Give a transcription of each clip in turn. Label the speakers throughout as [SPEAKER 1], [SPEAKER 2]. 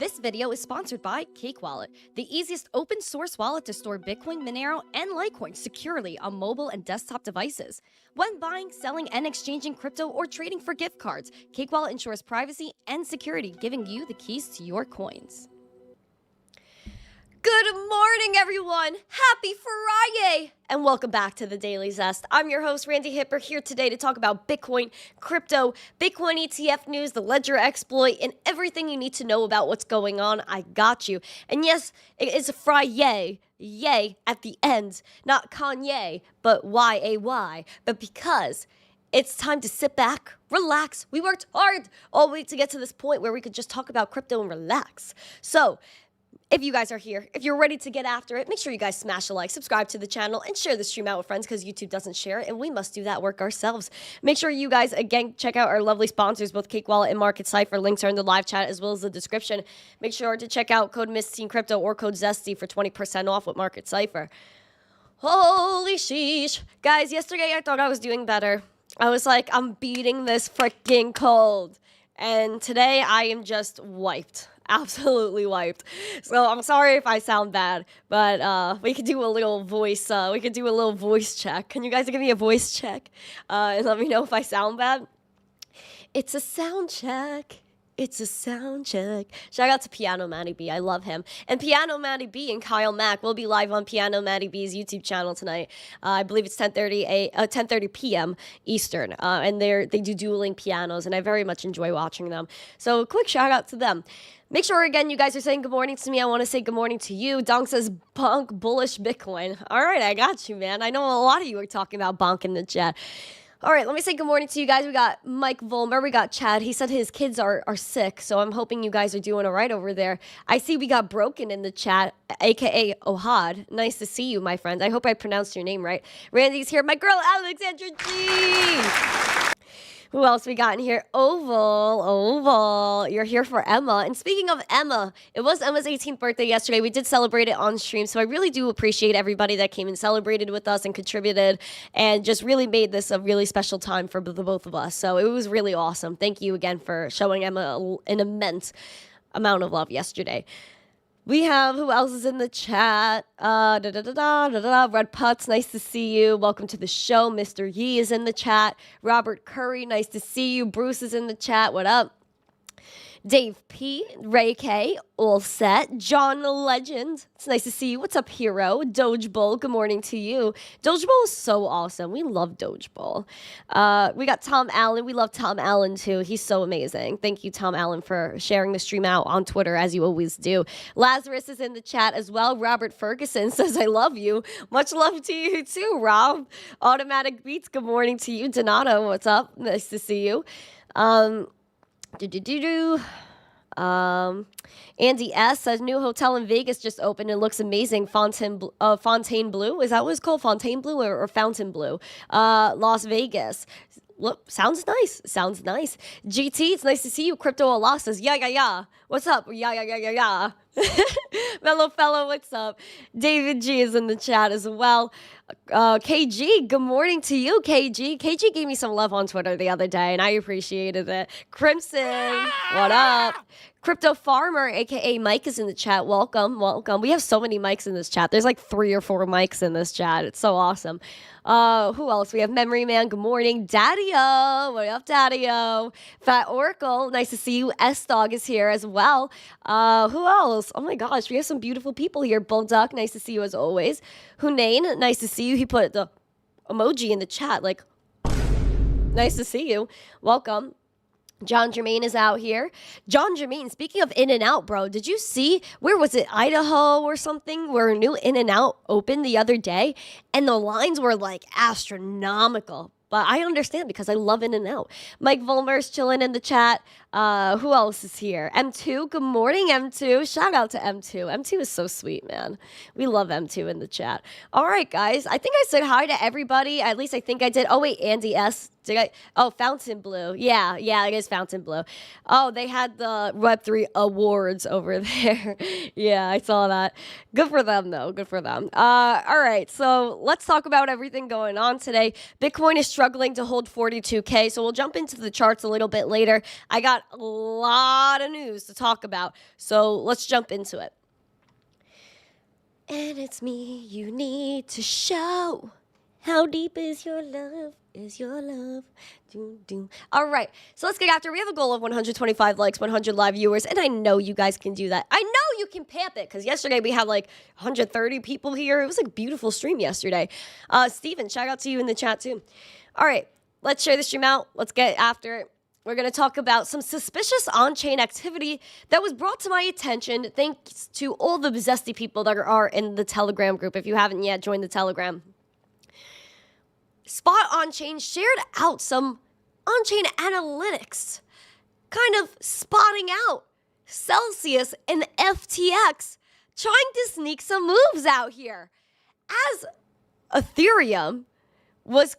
[SPEAKER 1] This video is sponsored by Cake Wallet, the easiest open source wallet to store Bitcoin, Monero, and Litecoin securely on mobile and desktop devices. When buying, selling, and exchanging crypto or trading for gift cards, Cake Wallet ensures privacy and security, giving you the keys to your coins. Good morning, everyone! Happy Friday! And welcome back to the Daily Zest. I'm your host, Randi Hipper, here today to talk about Bitcoin, crypto, Bitcoin ETF news, the Ledger exploit, and everything you need to know about what's going on. I got you. And yes, it is a Friday. Yay at the end. Not Kanye, but Y-A-Y. But because it's time to sit back, relax. We worked hard all the way to get to this point where we could just talk about crypto and relax. So, if you guys are here, if you're ready to get after it, make sure you guys smash a like, subscribe to the channel, and share the stream out with friends because YouTube doesn't share it, and we must do that work ourselves. Make sure you guys, again, check out our lovely sponsors, both Cake Wallet and Market Cipher. Links are in the live chat as well as the description. Make sure to check out code missteencrypto or code Zesty for 20% off with Market Cipher. Holy sheesh. Guys, yesterday I thought I was doing better. I was like, I'm beating this freaking cold. And today I am just wiped. Absolutely wiped. So I'm sorry if I sound bad, but we could do a little voice. We could do a little voice check. Can you guys give me a voice check and let me know if I sound bad? It's a sound check. It's a sound check. Shout out to Piano Matty B. I love him. And Piano Matty B and Kyle Mack will be live on Piano Matty B's YouTube channel tonight. I believe it's 10:30 p.m. Eastern. And they do dueling pianos, and I very much enjoy watching them. So quick shout out to them. Make sure, again, you guys are saying good morning to me. I want to say good morning to you. Donk says, bonk, bullish Bitcoin. All right, I got you, man. I know a lot of you are talking about bonk in the chat. All right, let me say good morning to you guys. We got Mike Volmer. We got Chad. He said his kids are sick, so I'm hoping you guys are doing all right over there. I see we got Broken in the chat, a.k.a. Ohad. Nice to see you, my friend. I hope I pronounced your name right. Randy's here. My girl, Alexandra G. Who else we got in here? Oval. You're here for Emma. And speaking of Emma, it was Emma's 18th birthday yesterday. We did celebrate it on stream. So I really do appreciate everybody that came and celebrated with us and contributed and just really made this a really special time for the both of us. So it was really awesome. Thank you again for showing Emma an immense amount of love yesterday. We have, who else is in the chat? Red Putz, nice to see you. Welcome to the show. Mr. Yee is in the chat. Robert Curry, nice to see you. Bruce is in the chat. What up? Dave P, Ray K, all set. John Legend, it's nice to see you. What's up, Hero? Doge Bull, good morning to you. Doge Bull is so awesome. We love Doge Bull. We got Tom Allen. We love Tom Allen too. He's so amazing. Thank you, Tom Allen, for sharing the stream out on Twitter as you always do. Lazarus is in the chat as well. Robert Ferguson says, I love you. Much love to you too, Rob. Automatic Beats, good morning to you. Donato, what's up? Nice to see you. Andy S says new hotel in Vegas just opened and looks amazing. Fontainebleau, is that what it's called? Fontainebleau or Fountainebleau? Las Vegas. Look, sounds nice. GT, it's nice to see you. Crypto Allah says, yeah. What's up? Yeah. Mellow fellow, what's up? David G is in the chat as well. KG, good morning to you, KG. KG gave me some love on Twitter the other day, and I appreciated it. Crimson, what up? Crypto Farmer, a.k.a. Mike, is in the chat. Welcome. We have so many mics in this chat. There's like 3 or 4 mics in this chat. It's so awesome. Who else? We have Memory Man. Good morning. Daddy-O. What up, Daddy-O? Fat Oracle. Nice to see you. S-Dog is here as well. Who else? Oh my gosh. We have some beautiful people here. Bullduck. Nice to see you as always. Hunane. Nice to see you. He put the emoji in the chat. Like, nice to see you. Welcome. John Jermaine is out here. John Jermaine, speaking of In-N-Out, bro, did you see, where was it, Idaho or something, where a new In-N-Out opened the other day, and the lines were, like, astronomical. But I understand because I love In-N-Out. Mike Volmer's chilling in the chat. Who else is here? M2, good morning, M2. Shout out to M2. M2 is so sweet, man. We love M2 in the chat. All right, guys. I think I said hi to everybody. At least I think I did. Oh, wait, Andy S. Fontainebleau. Yeah, it is Fontainebleau. Oh, they had the Web3 awards over there. Yeah, I saw that. Good for them, though. Good for them. All right, so let's talk about everything going on today. Bitcoin is struggling to hold 42K, so we'll jump into the charts a little bit later. I got a lot of news to talk about, so let's jump into it. And it's me you need to show. How deep is your love? Is your love? All right, so let's get after. We have a goal of 125 likes, 100 live viewers, and I know you guys can do that. I know you can pamp it, because yesterday we had like 130 people here. It was like a beautiful stream yesterday. Steven, shout out to you in the chat too. All right, let's share the stream out. Let's get after it. We're going to talk about some suspicious on-chain activity that was brought to my attention thanks to all the zesty people that are in the Telegram group. If you haven't yet joined the Telegram, Spot On-Chain shared out some on-chain analytics, kind of spotting out Celsius and FTX trying to sneak some moves out here. As Ethereum was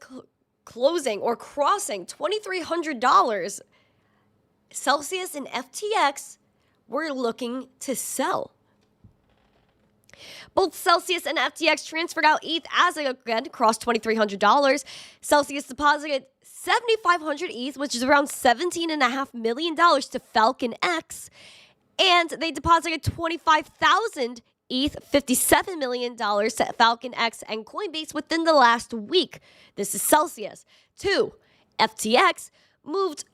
[SPEAKER 1] closing or crossing $2,300, Celsius and FTX were looking to sell. Both Celsius and FTX transferred out ETH as it again crossed $2,300. Celsius deposited 7,500 ETH, which is around $17.5 million to Falcon X. And they deposited 25,000 ETH, $57 million to Falcon X and Coinbase within the last week. This is Celsius. 2, FTX moved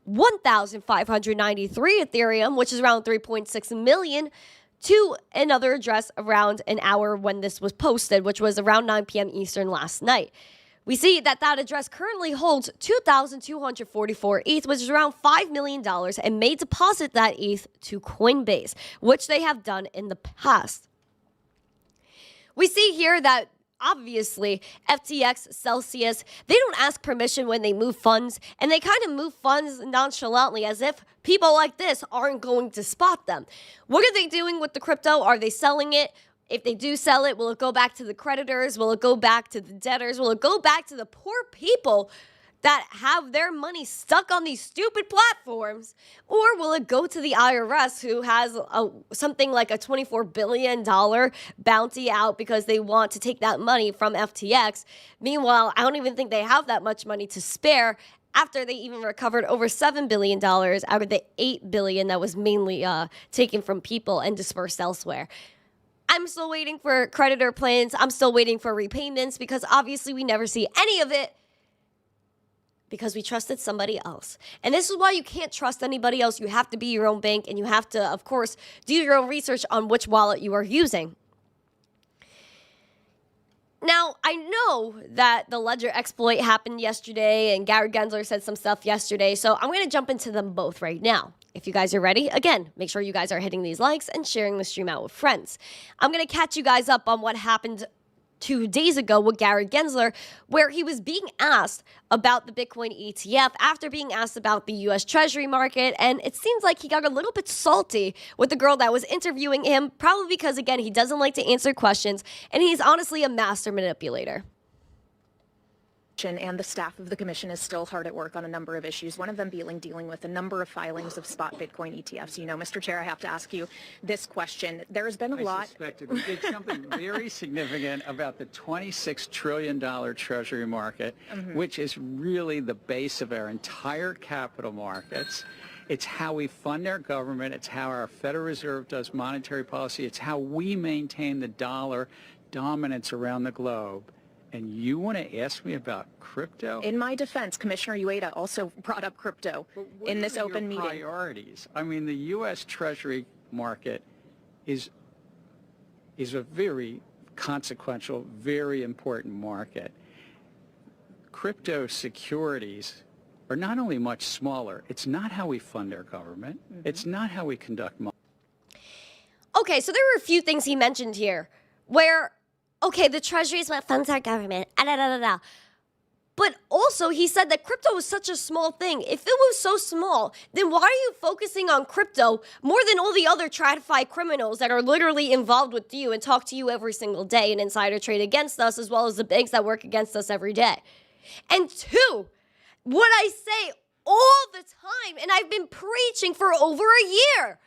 [SPEAKER 1] 1,593 Ethereum, which is around 3.6 million, to another address around an hour when this was posted, which was around 9 p.m. Eastern last night. We see that address currently holds 2,244 ETH, which is around $5 million, and may deposit that ETH to Coinbase, which they have done in the past. We see here that obviously FTX, Celsius, they don't ask permission when they move funds, and they kind of move funds nonchalantly as if people like this aren't going to spot them. What are they doing with the crypto? Are they selling it? If they do sell it, will it go back to the creditors? Will it go back to the debtors? Will it go back to the poor people that have their money stuck on these stupid platforms? Or will it go to the IRS, who has something like a $24 billion bounty out because they want to take that money from FTX? Meanwhile, I don't even think they have that much money to spare after they even recovered over $7 billion out of the $8 billion that was mainly taken from people and dispersed elsewhere. I'm still waiting for creditor plans. I'm still waiting for repayments, because obviously we never see any of it because we trusted somebody else. And this is why you can't trust anybody else. You have to be your own bank, and you have to, of course, do your own research on which wallet you are using. Now, I know that the Ledger exploit happened yesterday, and Gary Gensler said some stuff yesterday, so I'm going to jump into them both right now. If you guys are ready, again, make sure you guys are hitting these likes and sharing the stream out with friends. I'm going to catch you guys up on what happened 2 days ago with Gary Gensler, where he was being asked about the Bitcoin ETF after being asked about the U.S. Treasury market, and it seems like he got a little bit salty with the girl that was interviewing him, probably because, again, he doesn't like to answer questions, and he's honestly a master manipulator.
[SPEAKER 2] And the staff of the commission is still hard at work on a number of issues, one of them dealing with a number of filings of spot Bitcoin ETFs. You know, Mr. Chair, I have to ask you this question. There has been a lot.
[SPEAKER 3] I suspected we did something very significant about the $26 trillion Treasury market, which is really the base of our entire capital markets. It's how we fund our government. It's how our Federal Reserve does monetary policy. It's how we maintain the dollar dominance around the globe. And you want to ask me about crypto?
[SPEAKER 2] In my defense, Commissioner Ueda also brought up crypto in this open meeting.
[SPEAKER 3] Priorities. I mean, the U.S. Treasury market is a very consequential, very important market. Crypto securities are not only much smaller, it's not how we fund our government. It's not how we conduct money.
[SPEAKER 1] Okay, so there were a few things he mentioned here where, okay, the Treasury is what funds our government, But also, he said that crypto was such a small thing. If it was so small, then why are you focusing on crypto more than all the other TradFi criminals that are literally involved with you and talk to you every single day and insider trade against us, as well as the banks that work against us every day? And 2, what I say all the time, and I've been preaching for over a year,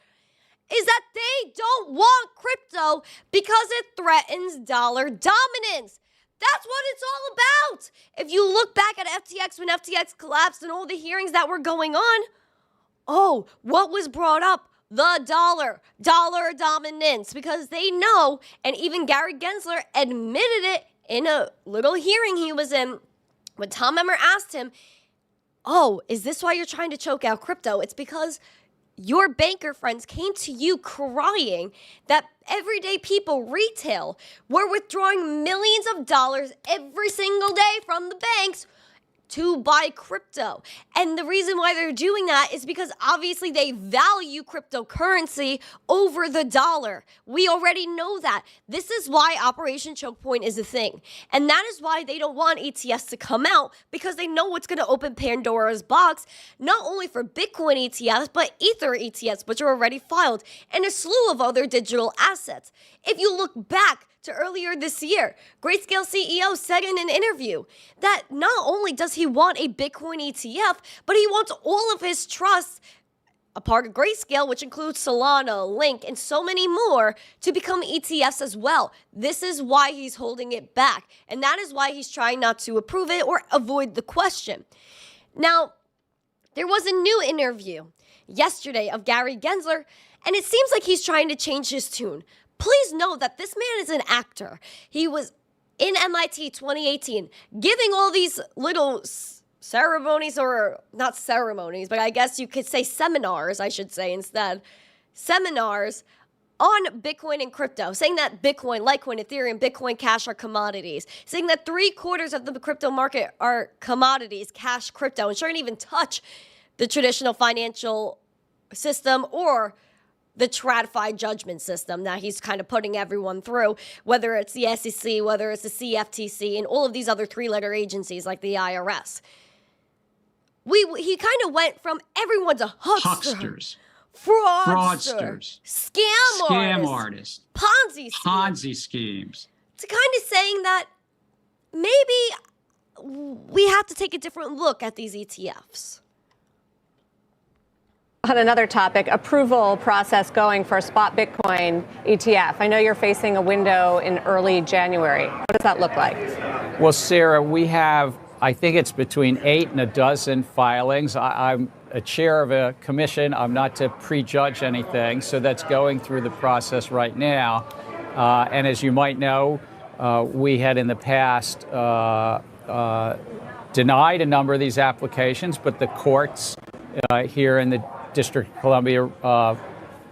[SPEAKER 1] is that they don't want crypto because it threatens dollar dominance. That's what it's all about. If you look back at FTX when FTX collapsed and all the hearings that were going on, what was brought up? The dollar dominance, because they know, and even Gary Gensler admitted it in a little hearing he was in when Tom Emmer asked him, is this why you're trying to choke out crypto? It's because your banker friends came to you crying that everyday people, retail, were withdrawing millions of dollars every single day from the banks to buy crypto. And the reason why they're doing that is because obviously they value cryptocurrency over the dollar. We already know that. This is why Operation Choke Point is a thing. And that is why they don't want ETFs to come out, because they know it's going to open Pandora's box, not only for Bitcoin ETFs, but Ether ETFs, which are already filed, and a slew of other digital assets. If you look back to earlier this year, Grayscale CEO said in an interview that not only does he want a Bitcoin ETF, but he wants all of his trusts, a part of Grayscale, which includes Solana, Link, and so many more, to become ETFs as well. This is why he's holding it back, and that is why he's trying not to approve it or avoid the question. Now, there was a new interview yesterday of Gary Gensler, and it seems like he's trying to change his tune. Please know that this man is an actor. He was in MIT 2018 giving all these little ceremonies, or not ceremonies, but I guess you could say seminars, I should say instead. Seminars on Bitcoin and crypto, saying that Bitcoin, Litecoin, Ethereum, Bitcoin Cash are commodities, saying that 3/4 of the crypto market are commodities, cash, crypto, and shouldn't even touch the traditional financial system or the stratified judgment system that he's kind of putting everyone through, whether it's the SEC, whether it's the CFTC, and all of these other three-letter agencies like the IRS. He kind of went from everyone's a hucksters, fraudsters, scam artists,
[SPEAKER 4] Ponzi schemes,
[SPEAKER 1] to kind of saying that maybe we have to take a different look at these ETFs.
[SPEAKER 5] On another topic, approval process going for a spot Bitcoin ETF. I know you're facing a window in early January. What does that look like?
[SPEAKER 3] Well, Sarah, we have, I think it's between 8 and a dozen filings. I'm a chair of a commission. I'm not to prejudge anything, so that's going through the process right now. And as you might know, we had in the past denied a number of these applications, but the courts here in the District of Columbia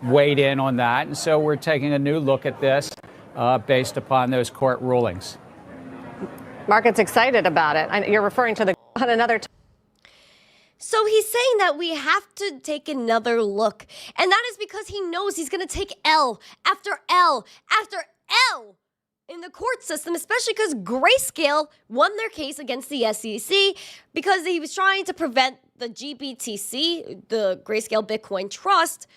[SPEAKER 3] weighed in on that, and so we're taking a new look at this based upon those court rulings.
[SPEAKER 5] Market's excited about it. You're referring to the on another.
[SPEAKER 1] So he's saying that we have to take another look, and that is because he knows he's going to take L after L after L in the court system, especially because Grayscale won their case against the SEC because he was trying to prevent the GBTC, the Grayscale Bitcoin Trust,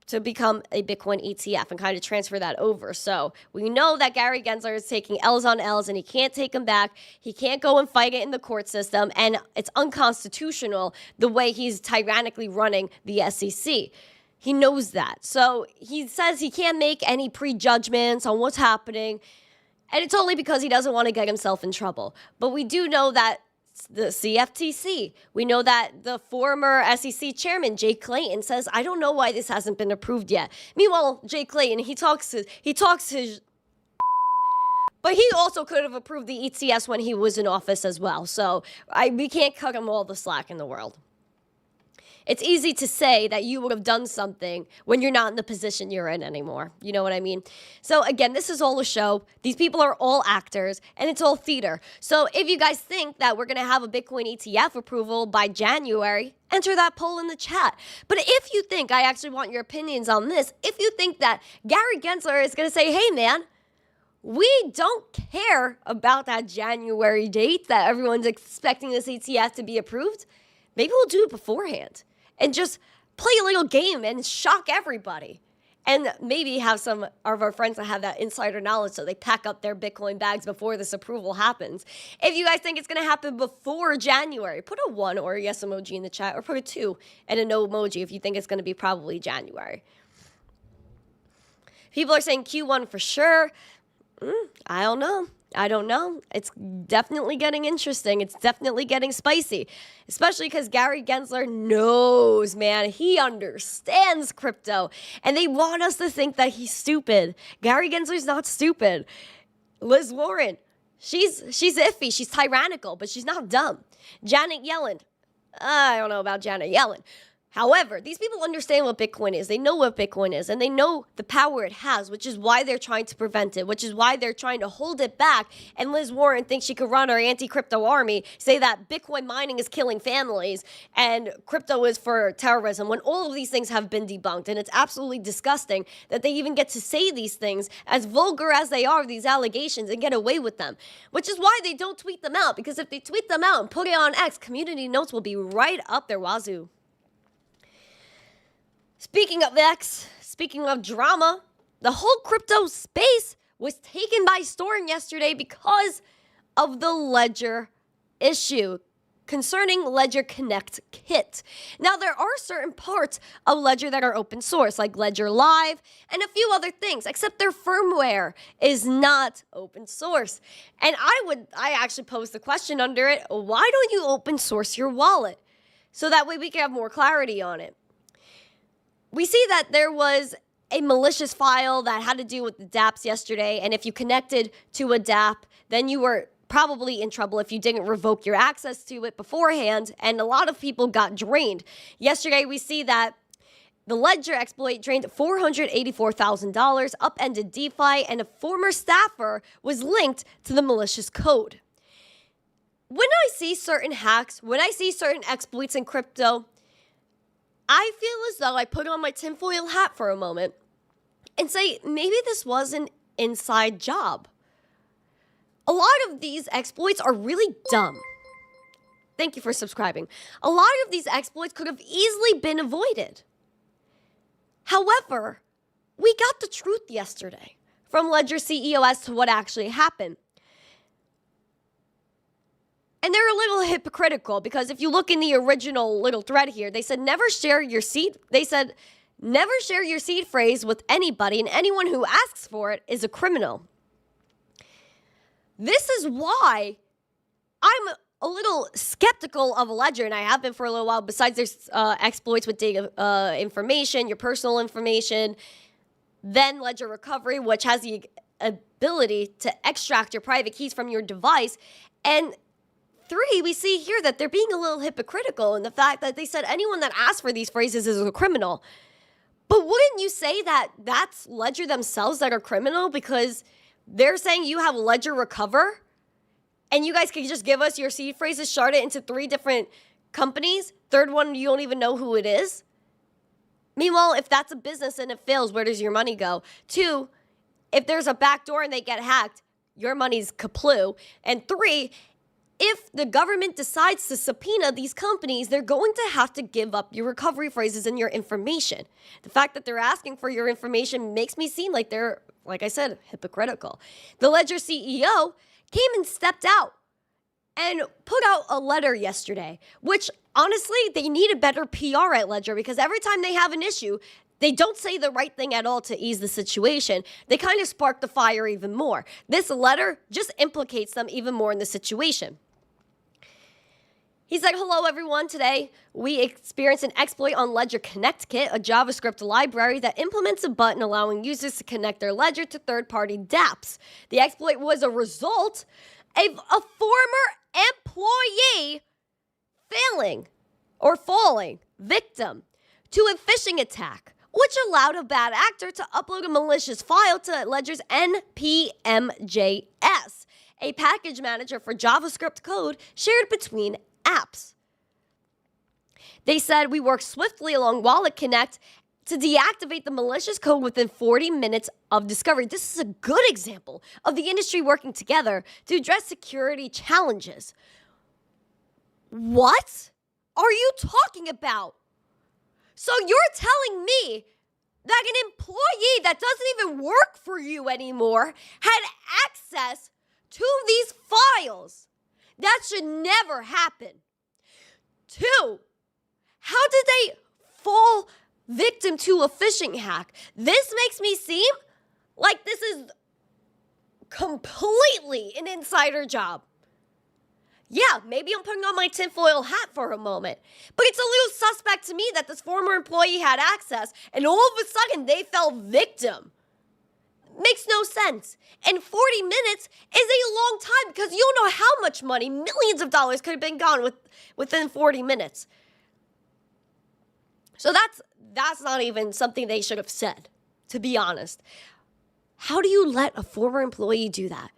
[SPEAKER 1] to become a Bitcoin ETF and kind of transfer that over. So we know that Gary Gensler is taking L's on L's and he can't take them back. He can't go and fight it in the court system, and it's unconstitutional the way he's tyrannically running the SEC. He knows that. So he says he can't make any prejudgments on what's happening, and it's only because he doesn't want to get himself in trouble. But we do know that the CFTC, we know that the former SEC chairman, Jay Clayton, says, I don't know why this hasn't been approved yet. Meanwhile, Jay Clayton, he talks his, but he also could have approved the ETS when he was in office as well. So we can't cut him all the slack in the world. It's easy to say that you would have done something when you're not in the position you're in anymore. You know what I mean? So again, this is all a show. These people are all actors, and it's all theater. So if you guys think that we're going to have a Bitcoin ETF approval by January, enter that poll in the chat. But if you think, I actually want your opinions on this, if you think that Gary Gensler is going to say, hey man, we don't care about that January date that everyone's expecting this ETF to be approved, maybe we'll do it beforehand and just play a little game and shock everybody. and maybe have some of our friends that have that insider knowledge so they pack up their Bitcoin bags before this approval happens. If you guys think it's going to happen before January, put a 1 or a yes emoji in the chat, or put a 2 and a no emoji if you think it's going to be probably January. People are saying Q1 for sure. I don't know. I don't know. It's definitely getting interesting. It's definitely getting spicy, especially because Gary Gensler knows, man. He understands crypto, and they want us to think that he's stupid. Gary Gensler's not stupid. Liz Warren, she's iffy. She's tyrannical, but she's not dumb. Janet Yellen, I don't know about Janet Yellen. However, these people understand what Bitcoin is. They know what Bitcoin is, and they know the power it has, which is why they're trying to prevent it, which is why they're trying to hold it back. And Liz Warren thinks she could run our anti-crypto army, say that Bitcoin mining is killing families and crypto is for terrorism, when all of these things have been debunked. And it's absolutely disgusting that they even get to say these things, as vulgar as they are, these allegations, and get away with them, which is why they don't tweet them out, because if they tweet them out and put it on X, community notes will be right up their wazoo. Speaking of X, speaking of drama, the whole crypto space was taken by storm yesterday because of the Ledger issue concerning Ledger Connect Kit. Now, there are certain parts of Ledger that are open source, like Ledger Live and a few other things, except their firmware is not open source. And I actually posed the question under it, why don't you open source your wallet? So that way we can have more clarity on it. We see that there was a malicious file that had to do with the dApps yesterday, and if you connected to a dApp, then you were probably in trouble if you didn't revoke your access to it beforehand, and a lot of people got drained. Yesterday, we see that the Ledger exploit drained $484,000, upended DeFi, and a former staffer was linked to the malicious code. When I see certain hacks, when I see certain exploits in crypto, I feel as though I put on my tinfoil hat for a moment and say, maybe this was an inside job. A lot of these exploits are really dumb. Thank you for subscribing. A lot of these exploits could have easily been avoided. However, we got the truth yesterday from Ledger CEO as to what actually happened. And they're a little hypocritical, because if you look in the original little thread here, they said never share your seed. They said never share your seed phrase with anybody, and anyone who asks for it is a criminal. This is why I'm a little skeptical of Ledger, and I have been for a little while. Besides, there's exploits with data information, your personal information, then Ledger Recovery, which has the ability to extract your private keys from your device, and 3, we see here that they're being a little hypocritical in the fact that they said anyone that asks for these phrases is a criminal. But wouldn't you say that that's Ledger themselves that are criminal, because they're saying you have Ledger Recover and you guys can just give us your seed phrases, shard it into 3 different companies. 3rd one, you don't even know who it is. Meanwhile, if that's a business and it fails, where does your money go? 2, if there's a backdoor and they get hacked, your money's kaplu. And 3, if the government decides to subpoena these companies, they're going to have to give up your recovery phrases and your information. The fact that they're asking for your information makes me seem like they're, like I said, hypocritical. The Ledger CEO came and stepped out and put out a letter yesterday, which honestly, they need a better PR at Ledger, because every time they have an issue, they don't say the right thing at all to ease the situation. They kind of spark the fire even more. This letter just implicates them even more in the situation. He said, hello, everyone. Today, we experienced an exploit on Ledger Connect Kit, a JavaScript library that implements a button allowing users to connect their ledger to third-party dApps. The exploit was a result of a former employee falling victim to a phishing attack, which allowed a bad actor to upload a malicious file to Ledger's npm.js, a package manager for JavaScript code shared between apps. They said we worked swiftly along Wallet Connect to deactivate the malicious code within 40 minutes of discovery. This is a good example of the industry working together to address security challenges. What are you talking about? So you're telling me that an employee that doesn't even work for you anymore had access to these files. That should never happen. 2, how did they fall victim to a phishing hack? This makes me seem like this is completely an insider job. Yeah, maybe I'm putting on my tinfoil hat for a moment, but it's a little suspect to me that this former employee had access and all of a sudden they fell victim. Makes no sense. And 40 minutes is a long time because you don't know how much money, millions of dollars, could have been gone within 40 minutes. So that's not even something they should have said, to be honest. How do you let a former employee do that?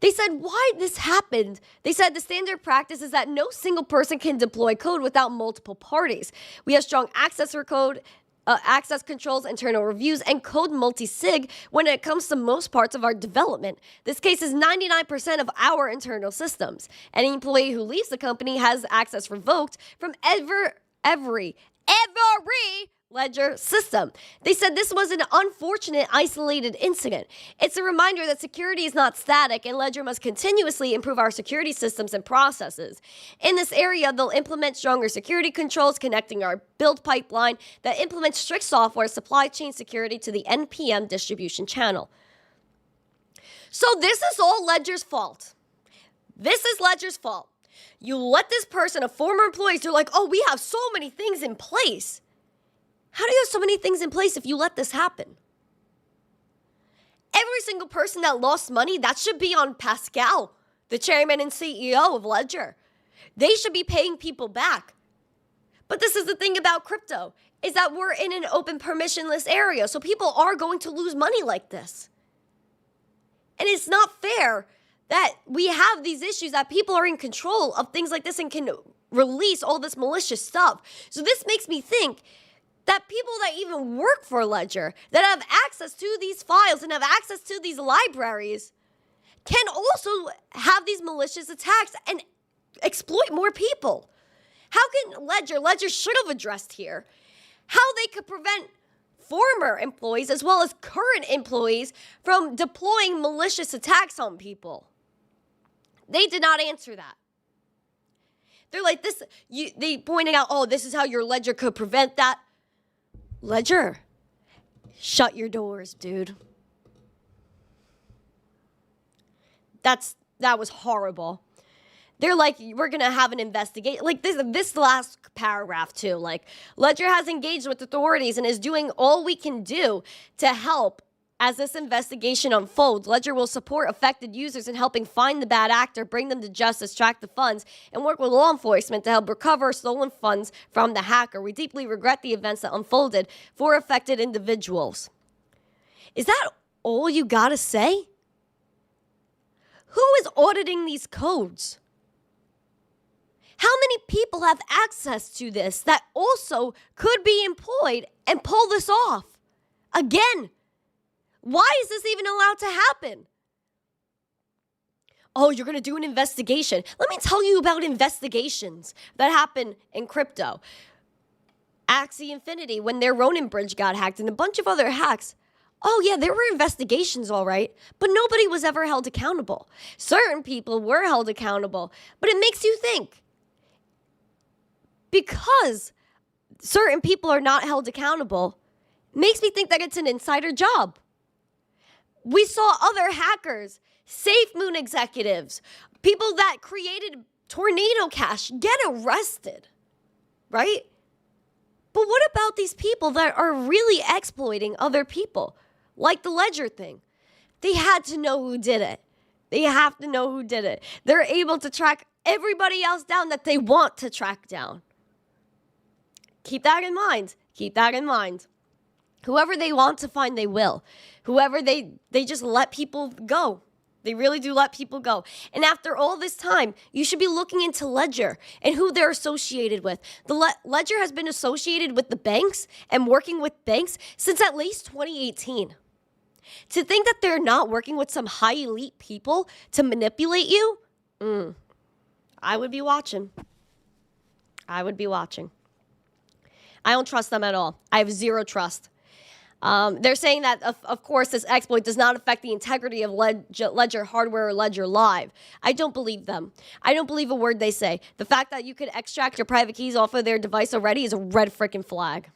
[SPEAKER 1] They said why this happened. They said the standard practice is that no single person can deploy code without multiple parties. We have strong access for code, access controls, internal reviews, and code multi-sig when it comes to most parts of our development. This case is 99% of our internal systems. Any employee who leaves the company has access revoked from every ledger system. They said this was an unfortunate isolated incident. It's a reminder that security is not static and Ledger must continuously improve our security systems and processes. In this area, they'll implement stronger security controls connecting our build pipeline that implements strict software supply chain security to the NPM distribution channel. So this is all Ledger's fault. This is Ledger's fault. You let this person, a former employee, you're like, oh, we have so many things in place. How do you have so many things in place if you let this happen? Every single person that lost money, that should be on Pascal, the chairman and CEO of Ledger. They should be paying people back. But this is the thing about crypto, is that we're in an open permissionless area, so people are going to lose money like this. And it's not fair that we have these issues that people are in control of things like this and can release all this malicious stuff. So this makes me think that people that even work for Ledger, that have access to these files and have access to these libraries, can also have these malicious attacks and exploit more people. How can Ledger should have addressed here, how they could prevent former employees as well as current employees from deploying malicious attacks on people. They did not answer that. They're like this, they pointed out, oh, this is how your Ledger could prevent that. Ledger, shut your doors, dude. That was horrible. They're like, we're going to have an investigation. Like this last paragraph too, like Ledger has engaged with authorities and is doing all we can do to help as this investigation unfolds. Ledger will support affected users in helping find the bad actor, bring them to justice, track the funds, and work with law enforcement to help recover stolen funds from the hacker. We deeply regret the events that unfolded for affected individuals. Is that all you gotta say? Who is auditing these codes? How many people have access to this that also could be employed and pull this off? Again, why is this even allowed to happen? Oh, you're going to do an investigation. Let me tell you about investigations that happen in crypto. Axie Infinity, when their Ronin bridge got hacked and a bunch of other hacks. Oh yeah, there were investigations, all right, but nobody was ever held accountable. Certain people were held accountable, but it makes you think. Because certain people are not held accountable, makes me think that it's an insider job. We saw other hackers, SafeMoon executives, people that created Tornado Cash get arrested, right? But what about these people that are really exploiting other people? Like the Ledger thing. They had to know who did it. They have to know who did it. They're able to track everybody else down that they want to track down. Keep that in mind. Keep that in mind. Whoever they want to find, they will. Whoever they just let people go. They really do let people go. And after all this time, you should be looking into Ledger and who they're associated with. The Ledger has been associated with the banks and working with banks since at least 2018. To think that they're not working with some high elite people to manipulate you, I would be watching. I would be watching. I don't trust them at all. I have zero trust. They're saying that, of course, this exploit does not affect the integrity of Ledger hardware or Ledger Live. I don't believe them. I don't believe a word they say. The fact that you could extract your private keys off of their device already is a red freaking flag.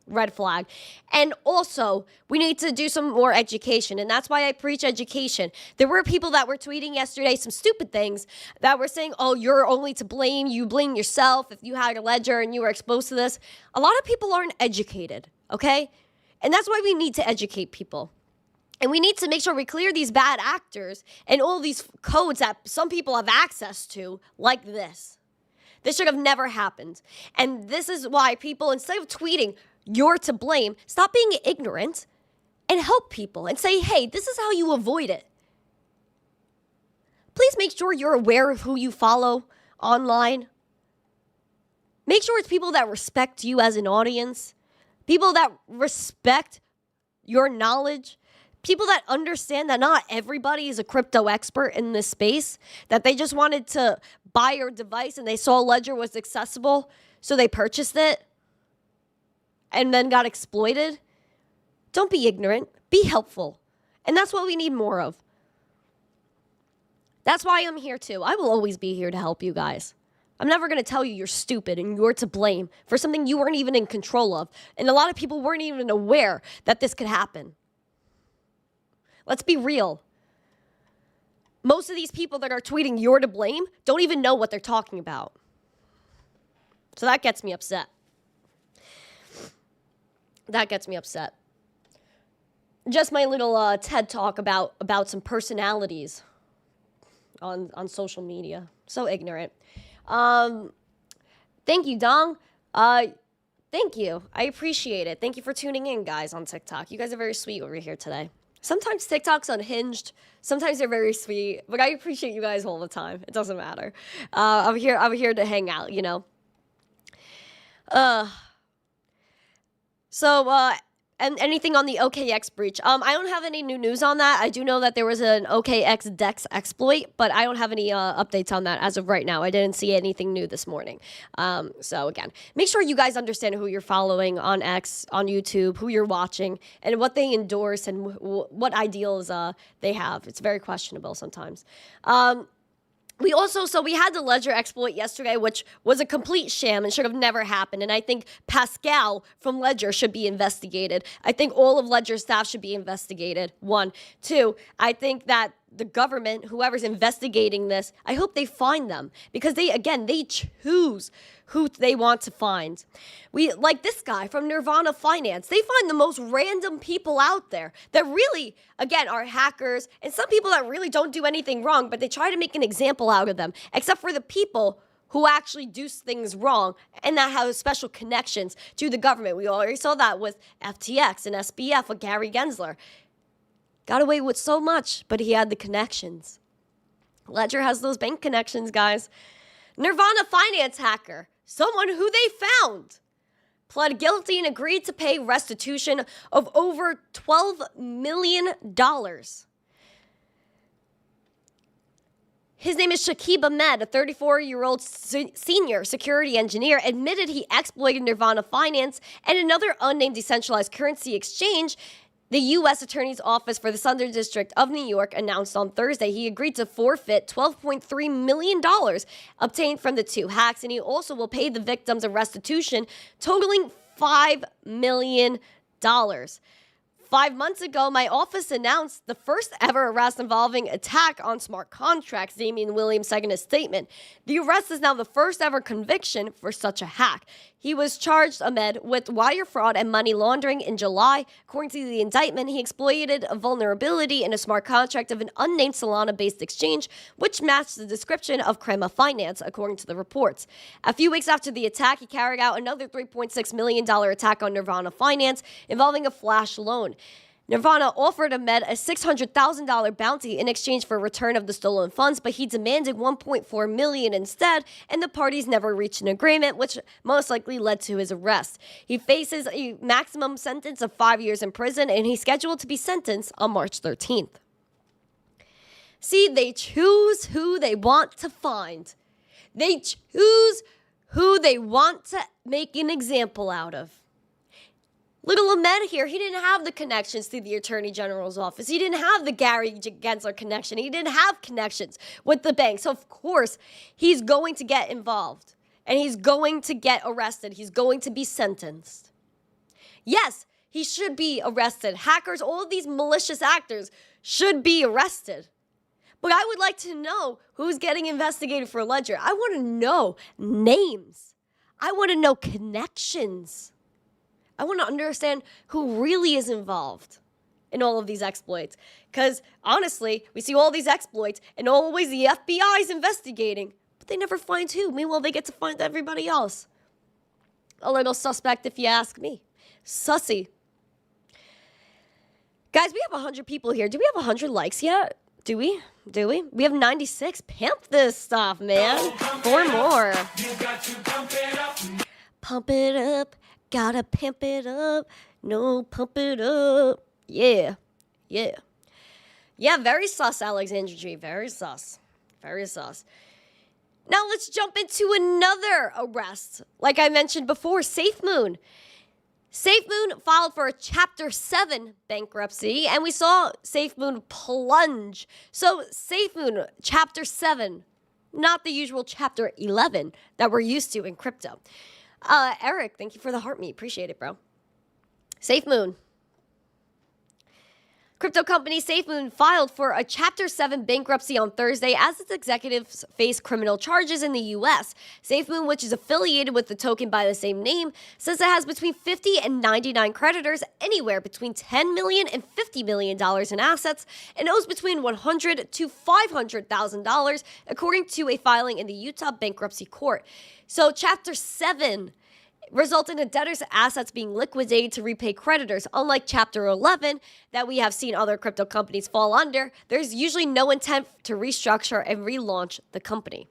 [SPEAKER 1] Red flag. And also, we need to do some more education, and that's why I preach education. There were people that were tweeting yesterday some stupid things that were saying, oh, you're only to blame. You blame yourself if you had a ledger and you were exposed to this. A lot of people aren't educated, okay? And that's why we need to educate people. And we need to make sure we clear these bad actors and all these codes that some people have access to, like this. This should have never happened. And this is why people, instead of tweeting, you're to blame, stop being ignorant and help people and say, hey, this is how you avoid it. Please make sure you're aware of who you follow online. Make sure it's people that respect you as an audience. People that respect your knowledge, people that understand that not everybody is a crypto expert in this space, that they just wanted to buy your device and they saw Ledger was accessible, so they purchased it and then got exploited. Don't be ignorant. Be helpful. And that's what we need more of. That's why I'm here too. I will always be here to help you guys. I'm never going to tell you you're stupid and you're to blame for something you weren't even in control of. And a lot of people weren't even aware that this could happen. Let's be real. Most of these people that are tweeting you're to blame don't even know what they're talking about. So that gets me upset. That gets me upset. Just my little TED talk about some personalities on social media. So ignorant. Thank you, Dong. Thank you. I appreciate it. Thank you for tuning in, guys, on TikTok. You guys are very sweet over here today. Sometimes TikTok's unhinged. Sometimes they're very sweet. But I appreciate you guys all the time. It doesn't matter. I'm here to hang out, you know. And anything on the OKX breach. I don't have any new news on that. I do know that there was an OKX DEX exploit, but I don't have any updates on that as of right now. I didn't see anything new this morning. So again, make sure you guys understand who you're following on X, on YouTube, who you're watching, and what they endorse and what ideals they have. It's very questionable sometimes. We had the Ledger exploit yesterday, which was a complete sham and should have never happened. And I think Pascal from Ledger should be investigated. I think all of Ledger's staff should be investigated. 1. 2, I think that the government, whoever's investigating this, I hope they find them because they choose who they want to find. Like this guy from Nirvana Finance, they find the most random people out there that really, again, are hackers and some people that really don't do anything wrong, but they try to make an example out of them, except for the people who actually do things wrong and that have special connections to the government. We already saw that with FTX and SBF with Gary Gensler. Got away with so much, but he had the connections. Ledger has those bank connections, guys. Nirvana Finance hacker, someone who they found, pled guilty and agreed to pay restitution of over $12 million. His name is Shakib Ahmed, a 34-year-old senior security engineer, admitted he exploited Nirvana Finance and another unnamed decentralized currency exchange. The U.S. Attorney's Office for the Southern District of New York announced on Thursday he agreed to forfeit $12.3 million obtained from the two hacks, and he also will pay the victims a restitution totaling $5 million. 5 months ago, my office announced the first ever arrest involving attack on smart contracts, Damian Williams said in a statement. The arrest is now the first ever conviction for such a hack. He was charged, Ahmed, with wire fraud and money laundering in July. According to the indictment, he exploited a vulnerability in a smart contract of an unnamed Solana-based exchange, which matched the description of Crema Finance, according to the reports. A few weeks after the attack, he carried out another $3.6 million attack on Nirvana Finance involving a flash loan. Nirvana offered Ahmed a $600,000 bounty in exchange for return of the stolen funds, but he demanded $1.4 million instead, and the parties never reached an agreement, which most likely led to his arrest. He faces a maximum sentence of 5 years in prison, and he's scheduled to be sentenced on March 13th. See, they choose who they want to find. They choose who they want to make an example out of. Little Ahmed here, he didn't have the connections to the Attorney General's office. He didn't have the Gary Gensler connection. He didn't have connections with the bank. So, of course, he's going to get involved. And he's going to get arrested. He's going to be sentenced. Yes, he should be arrested. Hackers, all of these malicious actors should be arrested. But I would like to know who's getting investigated for Ledger. I want to know names. I want to know connections. I want to understand who really is involved in all of these exploits. Because, honestly, we see all these exploits, and always the FBI is investigating, but they never find who. Meanwhile, they get to find everybody else. A little suspect, if you ask me. Sussy. Guys, we have 100 people here. Do we have 100 likes yet? Do we? We have 96. Pimp this stuff, man. 4 more. Pump it up. Gotta pimp it up. No, pump it up. Yeah. Yeah, very sus, Alexandra G. Very sus. Now let's jump into another arrest. Like I mentioned before, SafeMoon. SafeMoon filed for a Chapter 7 bankruptcy, and we saw SafeMoon plunge. So SafeMoon, Chapter 7, not the usual Chapter 11 that we're used to in crypto. Eric, thank you for the heart meat. Appreciate it, bro. SafeMoon. Crypto company SafeMoon filed for a Chapter 7 bankruptcy on Thursday as its executives face criminal charges in the U.S. SafeMoon, which is affiliated with the token by the same name, says it has between 50 and 99 creditors, anywhere between $10 million and $50 million in assets, and owes between $100,000 to $500,000, according to a filing in the Utah Bankruptcy Court. So Chapter 7 resulted in debtors' assets being liquidated to repay creditors. Unlike Chapter 11 that we have seen other crypto companies fall under, there's usually no intent to restructure and relaunch the company.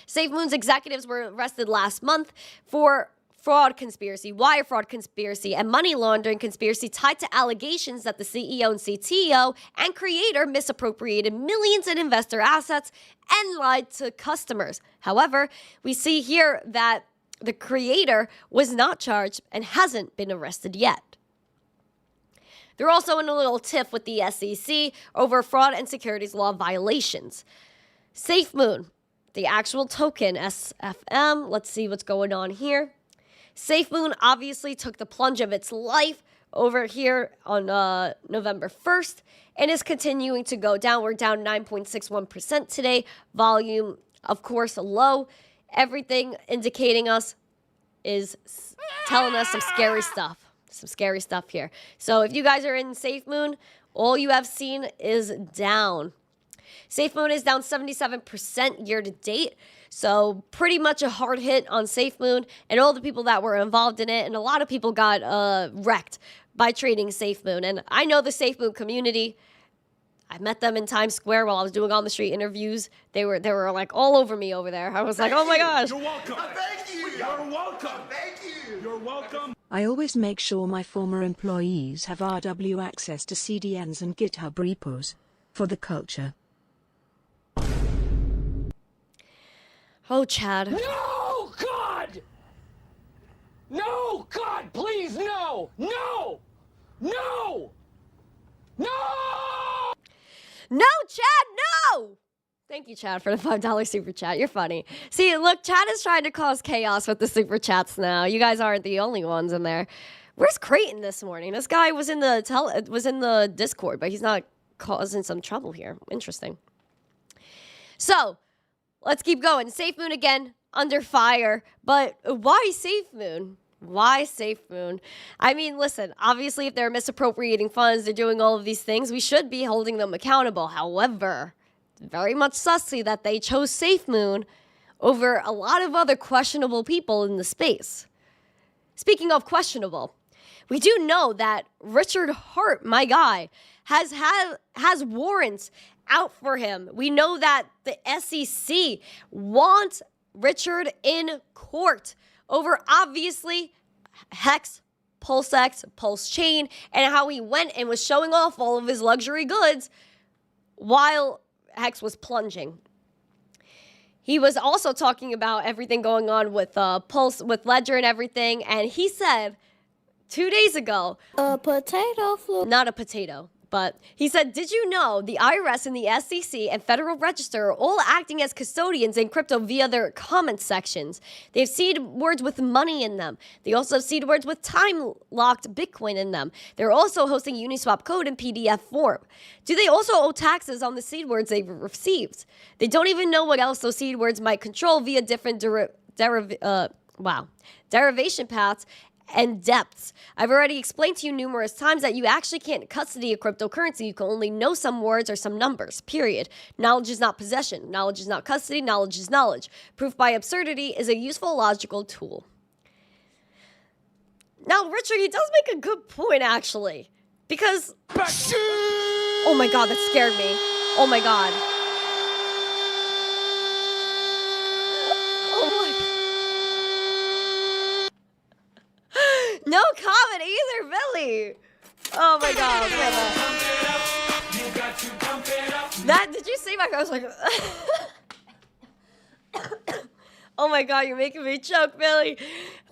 [SPEAKER 1] SafeMoon's executives were arrested last month for fraud conspiracy, wire fraud conspiracy, and money laundering conspiracy tied to allegations that the CEO and CTO and creator misappropriated millions in investor assets and lied to customers. However, we see here that the creator was not charged and hasn't been arrested yet. They're also in a little tiff with the SEC over fraud and securities law violations. SafeMoon, the actual token, SFM, let's see what's going on here. SafeMoon obviously took the plunge of its life over here on November 1st and is continuing to go down. We're down 9.61% today. Volume, of course, low. Everything indicating us is telling us some scary stuff here. So if you guys are in SafeMoon, all you have seen is down. SafeMoon is down 77% year to date. So pretty much a hard hit on SafeMoon and all the people that were involved in it. And a lot of people got wrecked by trading SafeMoon. And I know the SafeMoon community. I met them in Times Square while I was doing on the street interviews. They were like all over me over there. I was like, oh my gosh.
[SPEAKER 6] You're welcome. Thank you. You're welcome. Thank you. You're welcome.
[SPEAKER 7] I always make sure my former employees have RW access to CDNs and GitHub repos. For the culture.
[SPEAKER 1] Oh, Chad.
[SPEAKER 8] No, God! No, God, please, no! No! No! No!
[SPEAKER 1] No, Chad, no! Thank you, Chad, for the $5 super chat. You're funny. See, look, Chad is trying to cause chaos with the super chats now. You guys aren't the only ones in there. Where's Creighton this morning? This guy was in the Discord, but he's not causing some trouble here. Interesting. So, let's keep going. SafeMoon again, under fire. But why SafeMoon? Why SafeMoon? I mean, listen, obviously if they're misappropriating funds, they're doing all of these things, we should be holding them accountable. However, it's very much sussy that they chose SafeMoon over a lot of other questionable people in the space. Speaking of questionable, we do know that Richard Hart, my guy, has warrants out for him. We know that the SEC wants Richard in court over, obviously, Hex, PulseX, Pulse Chain, and how he went and was showing off all of his luxury goods while Hex was plunging. he was also talking about everything going on with Pulse, with Ledger and everything. And he said 2 days ago,
[SPEAKER 9] a potato flew.
[SPEAKER 1] Not a potato, but he said, did you know the IRS and the SEC and Federal Register are all acting as custodians in crypto via their comment sections? They have seed words with money in them. They also have seed words with time-locked Bitcoin in them. They're also hosting Uniswap code in PDF form. Do they also owe taxes on the seed words they've received? They don't even know what else those seed words might control via different derivation paths and depths. I've already explained to you numerous times that you actually can't custody a cryptocurrency. You can only know some words or some numbers, period. Knowledge is not possession. Knowledge is not custody. Knowledge is knowledge. Proof by absurdity is a useful logical tool. Now, Richard, he does make a good point, actually. Because... Oh my god, that scared me. Oh my god. No comment either, Billy. Oh my god. That, did you see my, I was like, oh my god, you're making me choke, Billy.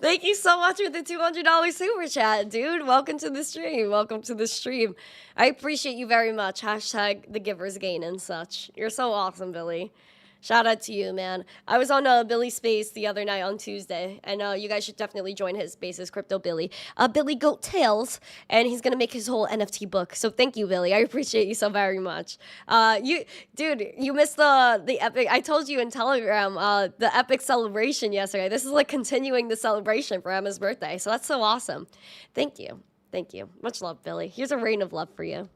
[SPEAKER 1] Thank you so much for the $200 super chat, dude. Welcome to the stream. Welcome to the stream. I appreciate you very much. Hashtag the givers gain and such. You're so awesome, Billy. Shout out to you, man. I was on Billy's space the other night on Tuesday, and you guys should definitely join his spaces, Crypto Billy. Billy Goat Tales, and he's gonna make his whole NFT book. So thank you, Billy. I appreciate you so very much. You missed the epic. I told you in Telegram the epic celebration yesterday. This is like continuing the celebration for Emma's birthday. So that's so awesome. Thank you. Thank you. Much love, Billy. Here's a rain of love for you.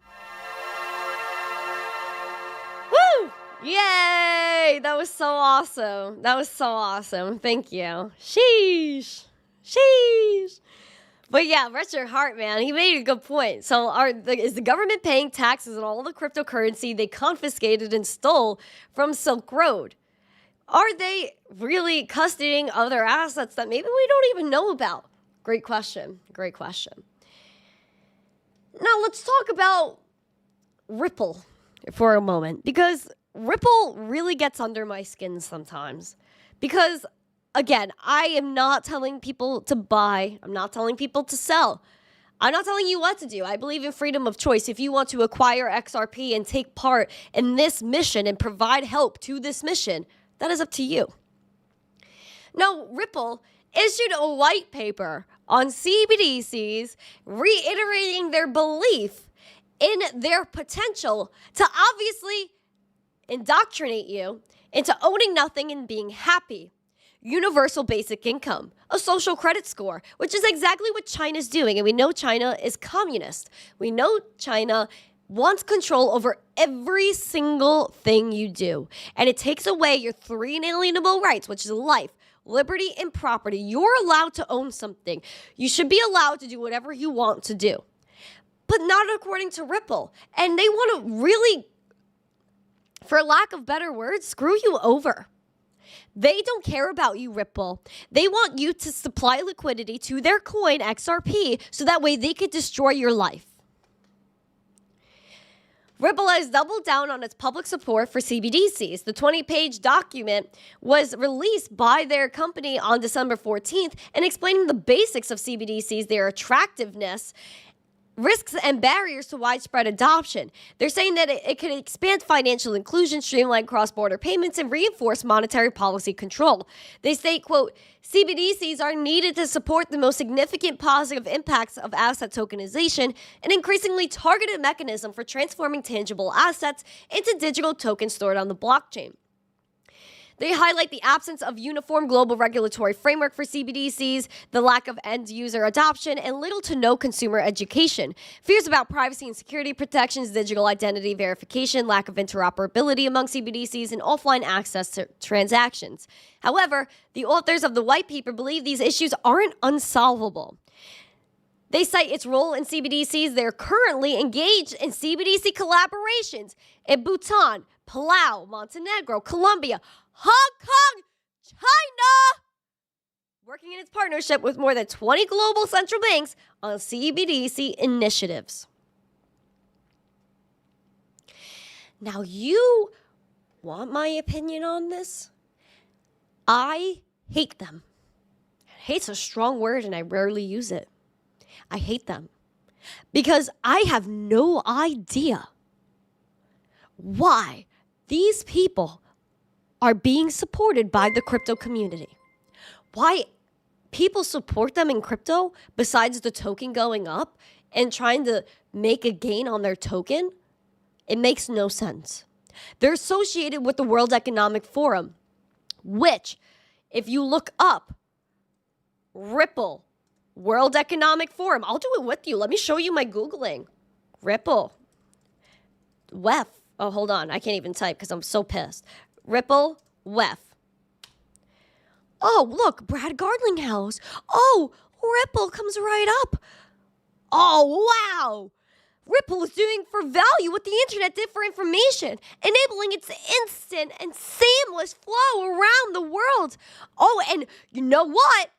[SPEAKER 1] Woo! Yay! That was so awesome. That was so awesome. Thank you. Sheesh. Sheesh. But yeah, Richard Hart, man, he made a good point. So is the government paying taxes on all the cryptocurrency they confiscated and stole from Silk Road? Are they really custodying other assets that maybe we don't even know about? Great question. Great question. Now let's talk about Ripple for a moment, because Ripple really gets under my skin sometimes. Because, again, I am not telling people to buy. I'm not telling people to sell. I'm not telling you what to do. I believe in freedom of choice. If you want to acquire XRP and take part in this mission and provide help to this mission, that is up to you. Now, Ripple issued a white paper on CBDCs reiterating their belief in their potential to obviously indoctrinate you into owning nothing and being happy. Universal basic income, a social credit score, which is exactly what China's doing. And we know China is communist. We know China wants control over every single thing you do. And it takes away your 3 inalienable rights, which is life, liberty, and property. You're allowed to own something. You should be allowed to do whatever you want to do. But not according to Ripple. And they want to really, for lack of better words, screw you over. They don't care about you, Ripple. They want you to supply liquidity to their coin, XRP, so that way they could destroy your life. Ripple has doubled down on its public support for CBDCs. The 20-page document was released by their company on December 14th and explaining the basics of CBDCs, their attractiveness, risks and barriers to widespread adoption. They're saying that it can expand financial inclusion, streamline cross-border payments, and reinforce monetary policy control. They say, quote, CBDCs are needed to support the most significant positive impacts of asset tokenization, an increasingly targeted mechanism for transforming tangible assets into digital tokens stored on the blockchain. They highlight the absence of uniform global regulatory framework for CBDCs, the lack of end-user adoption, and little to no consumer education. Fears about privacy and security protections, digital identity verification, lack of interoperability among CBDCs, and offline access to transactions. However, the authors of the white paper believe these issues aren't unsolvable. They cite its role in CBDCs. They're currently engaged in CBDC collaborations in Bhutan, Palau, Montenegro, Colombia, Hong Kong, China, working in its partnership with more than 20 global central banks on CBDC initiatives. Now, you want my opinion on this? I hate them. Hate's a strong word and I rarely use it. I hate them because I have no idea why these people are being supported by the crypto community. Why people support them in crypto besides the token going up and trying to make a gain on their token, it makes no sense. They're associated with the World Economic Forum, which, if you look up Ripple, World Economic Forum, I'll do it with you. Let me show you my Googling. Ripple. WEF. Oh, hold on. I can't even type because I'm so pissed. Ripple, WEF. Oh, look, Brad Garlinghouse. Oh, Ripple comes right up. Oh, wow. Ripple is doing for value what the internet did for information, enabling its instant and seamless flow around the world. Oh, and you know what?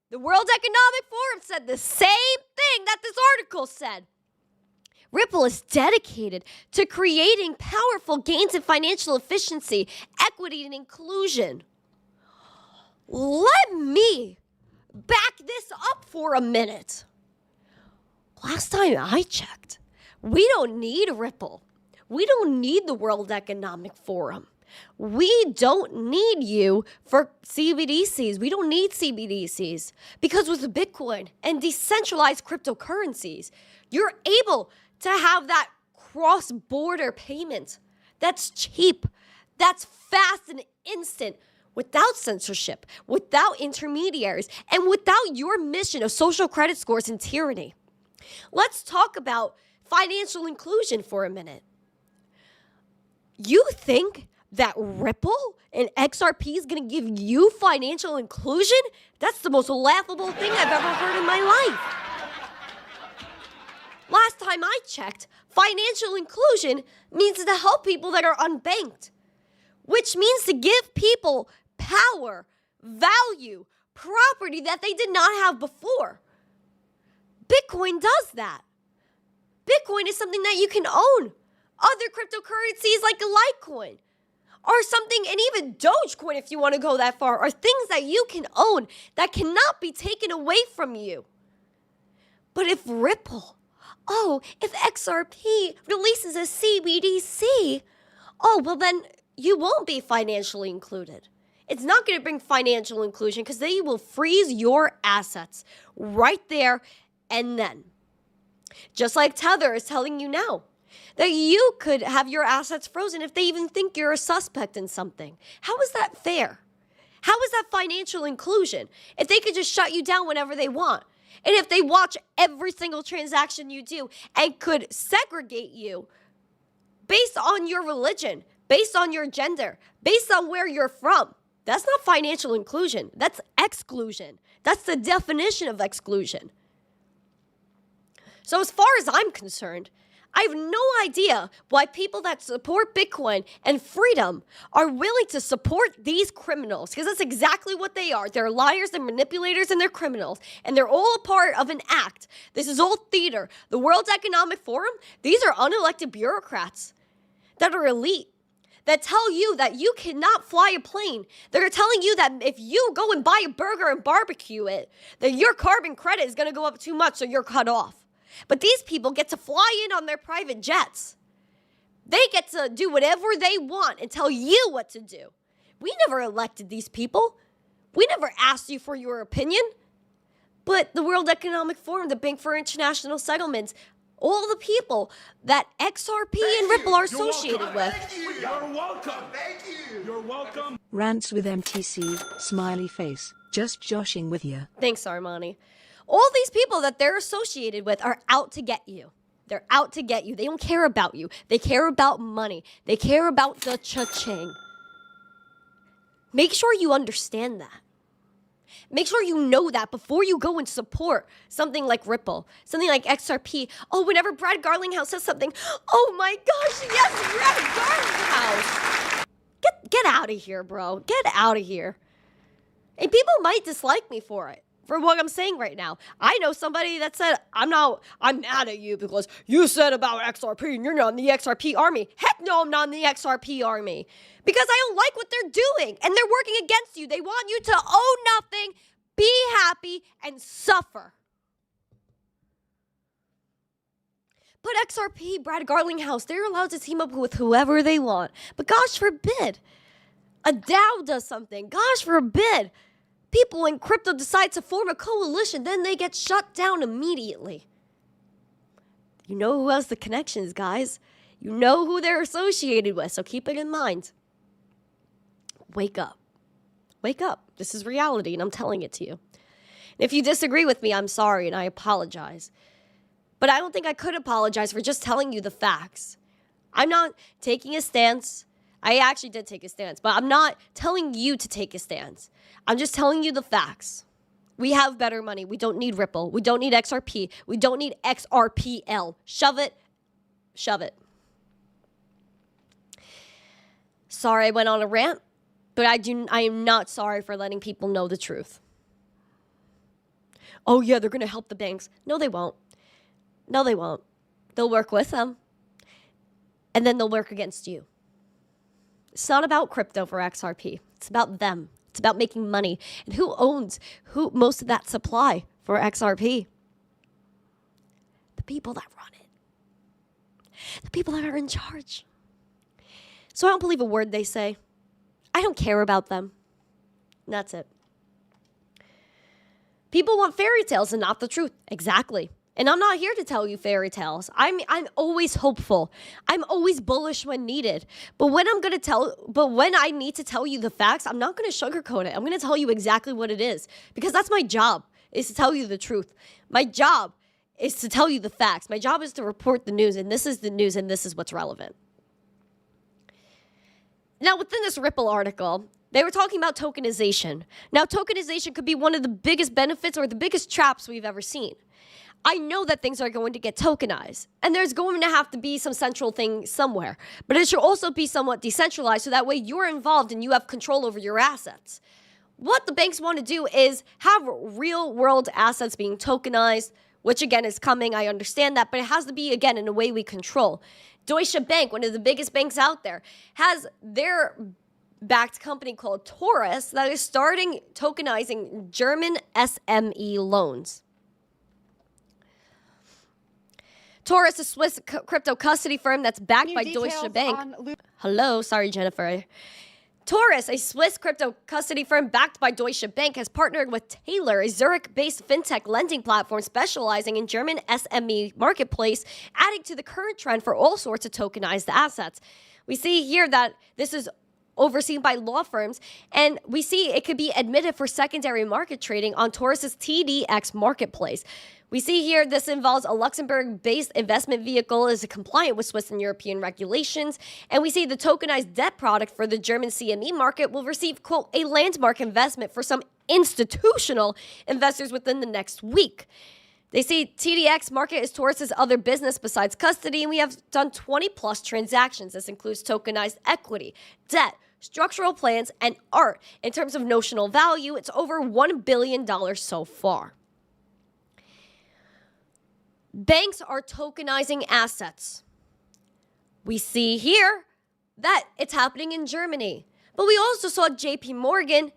[SPEAKER 1] The World Economic Forum said the same thing that this article said. Ripple is dedicated to creating powerful gains in financial efficiency, equity, and inclusion. Let me back this up for a minute. Last time I checked, we don't need Ripple. We don't need the World Economic Forum. We don't need you for CBDCs. We don't need CBDCs because with Bitcoin and decentralized cryptocurrencies, you're able to have that cross-border payment that's cheap, that's fast and instant, without censorship, without intermediaries, and without your mission of social credit scores and tyranny. Let's talk about financial inclusion for a minute. You think that Ripple and XRP is going to give you financial inclusion? That's the most laughable thing I've ever heard in my life. Last time I checked, financial inclusion means to help people that are unbanked, which means to give people power, value, property that they did not have before. Bitcoin does that. Bitcoin is something that you can own. Other cryptocurrencies like Litecoin are something, and even Dogecoin, if you want to go that far, are things that you can own that cannot be taken away from you. But if Ripple, if XRP releases a CBDC, well then you won't be financially included. It's not going to bring financial inclusion because they will freeze your assets right there and then. Just like Tether is telling you now that you could have your assets frozen if they even think you're a suspect in something. How is that fair? How is that financial inclusion if they could just shut you down whenever they want? And if they watch every single transaction you do and could segregate you based on your religion, based on your gender, based on where you're from, that's not financial inclusion. That's exclusion. That's the definition of exclusion. So as far as I'm concerned, I have no idea why people that support Bitcoin and freedom are willing to support these criminals, because that's exactly what they are. They're liars, they're manipulators, and they're criminals, and they're all a part of an act. This is all theater. The World Economic Forum, these are unelected bureaucrats that are elite, that tell you that you cannot fly a plane. They're telling you that if you go and buy a burger and barbecue it, that your carbon credit is going to go up too much, so you're cut off. But these people get to fly in on their private jets. They get to do whatever they want and tell you what to do. We never elected these people. We never asked you for your opinion. But the World Economic Forum, the Bank for International Settlements, all the people that XRP and Ripple are associated with.
[SPEAKER 6] You're welcome. Thank you. You're welcome.
[SPEAKER 7] Rants with MTC, smiley face, just joshing with you.
[SPEAKER 1] Thanks, Armani. All these people that they're associated with are out to get you. They're out to get you. They don't care about you. They care about money. They care about the cha-ching. Make sure you understand that. Make sure you know that before you go and support something like Ripple, something like XRP. Whenever Brad Garlinghouse says something, oh my gosh, yes, Brad Garlinghouse. Get out of here, bro. Get out of here. And people might dislike me for it. for what I'm saying right now. I know somebody that said, I'm mad at you because you said about XRP and you're not in the XRP army. Heck no, I'm not in the XRP army. Because I don't like what they're doing and they're working against you. They want you to own nothing, be happy, and suffer. But XRP, Brad Garlinghouse, they're allowed to team up with whoever they want. But gosh forbid, a DAO does something. Gosh forbid, people in crypto decide to form a coalition, then they get shut down immediately. You know who has the connections, guys. You know who they're associated with, so keep it in mind. Wake up. Wake up. This is reality, and I'm telling it to you. And if you disagree with me, I'm sorry, and I apologize. But I don't think I could apologize for just telling you the facts. I'm not taking a stance. I actually did take a stance, but I'm not telling you to take a stance. I'm just telling you the facts. We have better money. We don't need Ripple. We don't need XRP. We don't need XRPL. Shove it. Shove it. Sorry I went on a rant, but I am not sorry for letting people know the truth. Oh yeah, they're going to help the banks. No, they won't. No, they won't. They'll work with them. And then they'll work against you. It's not about crypto for XRP. It's about them. It's about making money. And who owns most of that supply for XRP? The people that run it. The people that are in charge. So I don't believe a word they say. I don't care about them. And that's it. People want fairy tales and not the truth. Exactly. And I'm not here to tell you fairy tales. I'm always hopeful. I'm always bullish when needed. But when I need to tell you the facts, I'm not going to sugarcoat it. I'm going to tell you exactly what it is, because that's my job, is to tell you the truth. My job is to tell you the facts. My job is to report the news, and this is the news, and this is what's relevant. Now, within this Ripple article, they were talking about tokenization. Now, tokenization could be one of the biggest benefits or the biggest traps we've ever seen. I know that things are going to get tokenized, and there's going to have to be some central thing somewhere, but it should also be somewhat decentralized so that way you're involved and you have control over your assets. What the banks want to do is have real world assets being tokenized, which again is coming, I understand that, but it has to be, again, in a way we control. Deutsche Bank, one of the biggest banks out there, has their backed company called Taurus that is starting tokenizing German SME loans. Taurus, a Swiss crypto custody firm that's backed by Deutsche Bank. Hello, sorry, Jennifer. Taurus, a Swiss crypto custody firm backed by Deutsche Bank, has partnered with Taylor, a Zurich-based fintech lending platform specializing in German SME marketplace, adding to the current trend for all sorts of tokenized assets. We see here that this is overseen by law firms, and we see it could be admitted for secondary market trading on Taurus's TDX marketplace. We see here this involves a Luxembourg-based investment vehicle is compliant with Swiss and European regulations. And we see the tokenized debt product for the German CME market will receive, quote, a landmark investment for some institutional investors within the next week. They say TDX market is Taurus's other business besides custody, and we have done 20 plus transactions. This includes tokenized equity, debt, structural plans, and art. In terms of notional value, it's over $1 billion so far. Banks are tokenizing assets. We see here that it's happening in Germany. But we also saw JP Morgan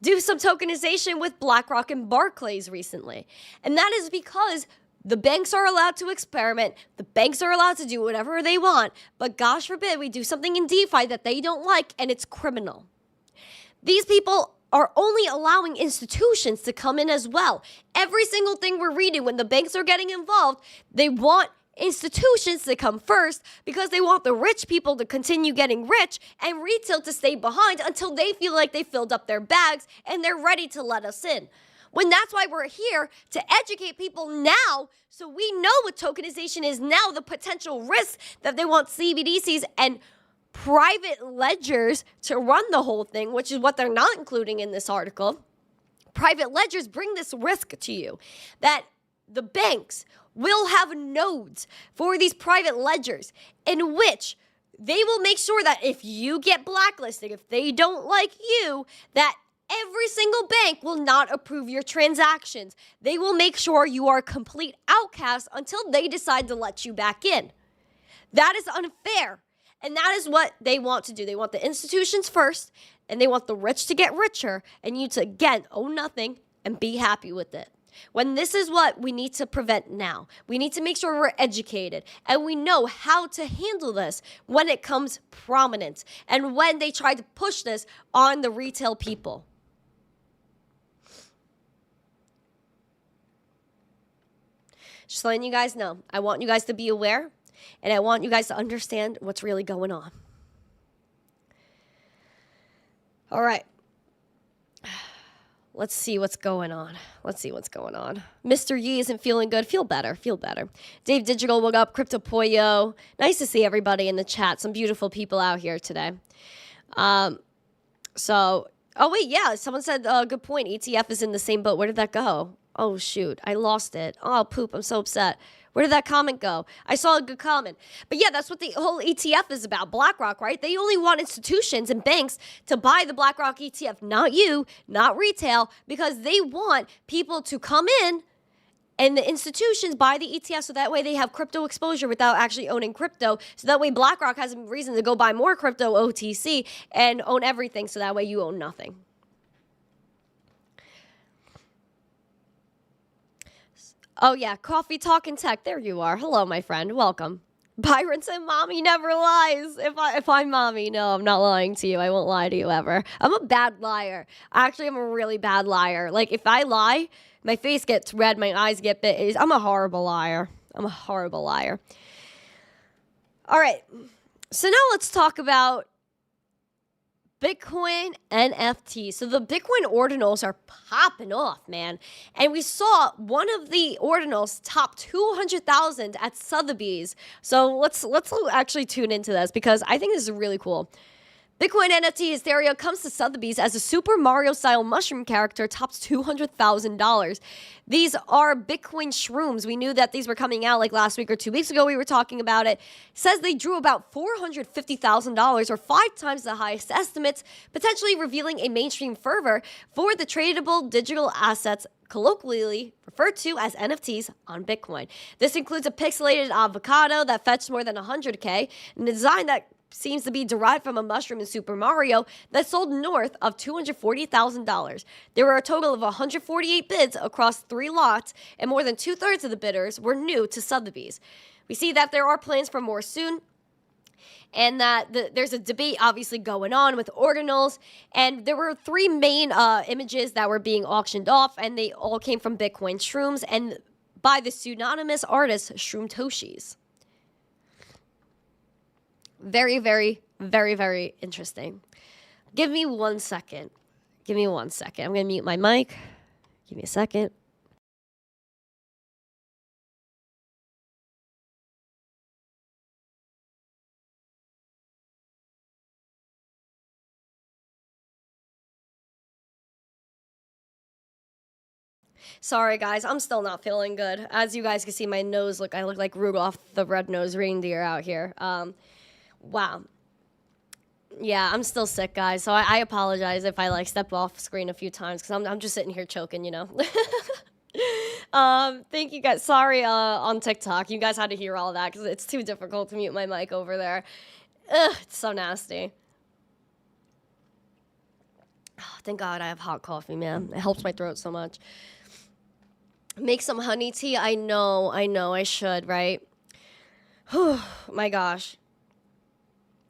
[SPEAKER 1] do some tokenization with BlackRock and Barclays recently. And that is because the banks are allowed to experiment. The banks are allowed to do whatever they want. But gosh forbid we do something in DeFi that they don't like, and it's criminal. These people are only allowing institutions to come in as well. Every single thing we're reading, when the banks are getting involved, they want institutions to come first because they want the rich people to continue getting rich and retail to stay behind until they feel like they filled up their bags and they're ready to let us in. When that's why we're here, to educate people now so we know what tokenization is now, the potential risk that they want CBDCs and private ledgers to run the whole thing, which is what they're not including in this article. Private ledgers bring this risk to you that the banks will have nodes for these private ledgers in which they will make sure that if you get blacklisted, if they don't like you, that Every single bank will not approve your transactions. They will make sure you are a complete outcast until they decide to let you back in. That is unfair. And that is what they want to do. They want the institutions first, and they want the rich to get richer, and you to, again, own nothing and be happy with it. When this is what we need to prevent now. We need to make sure we're educated and we know how to handle this when it comes prominent and when they try to push this on the retail people. Just letting you guys know. I want you guys to be aware, and I want you guys to understand what's really going on. All right. Let's see what's going on. Mr. Yee isn't feeling good. Feel better. Dave Digital woke up. Crypto Pollo. Nice to see everybody in the chat. Some beautiful people out here today. Oh wait, yeah. Someone said, good point. ETF is in the same boat. Where did that go? Oh, shoot. I lost it. Oh, poop. I'm so upset. Where did that comment go? I saw a good comment. But yeah, that's what the whole ETF is about. BlackRock, right? They only want institutions and banks to buy the BlackRock ETF, not you, not retail, because they want people to come in and the institutions buy the ETF so that way they have crypto exposure without actually owning crypto. So that way BlackRock has a reason to go buy more crypto OTC and own everything so that way you own nothing. Oh, yeah, Coffee Talk and Tech. There you are. Hello, my friend. Welcome. Byron said, Mommy never lies. If I'm Mommy, no, I'm not lying to you. I won't lie to you ever. I'm a bad liar. Actually, I'm a really bad liar. Like, if I lie, my face gets red, my eyes get big. I'm a horrible liar. All right. So now let's talk about Bitcoin NFT. So the Bitcoin ordinals are popping off, man. And we saw one of the ordinals top 200,000 at Sotheby's. So let's actually tune into this because I think this is really cool. Bitcoin NFT hysteria comes to Sotheby's as a Super Mario-style mushroom character tops $200,000. These are Bitcoin shrooms. We knew that these were coming out like last week or 2 weeks ago. We were talking about it. Says they drew about $450,000 or 5 times the highest estimates, potentially revealing a mainstream fervor for the tradable digital assets colloquially referred to as NFTs on Bitcoin. This includes a pixelated avocado that fetched more than $100K, and a design that seems to be derived from a mushroom in Super Mario that sold north of $240,000. There were a total of 148 bids across 3 lots, and more than 2/3 of the bidders were new to Sotheby's. We see that there are plans for more soon, and that there's a debate obviously going on with ordinals, and there were 3 main images that were being auctioned off, and they all came from Bitcoin shrooms and by the pseudonymous artist Shroomtoshis. Very, very, very, very interesting. Give me 1 second. I'm going to mute my mic. Give me a second. Sorry, guys. I'm still not feeling good. As you guys can see, my nose I look like Rudolph the Red-Nosed Reindeer out here. Wow. Yeah, I'm still sick, guys. So I apologize if I step off screen a few times because I'm just sitting here choking, Thank you guys. Sorry on TikTok. You guys had to hear all that because it's too difficult to mute my mic over there. Ugh, it's so nasty. Oh, thank God I have hot coffee, man. It helps my throat so much. Make some honey tea. I know. I should, right? My gosh.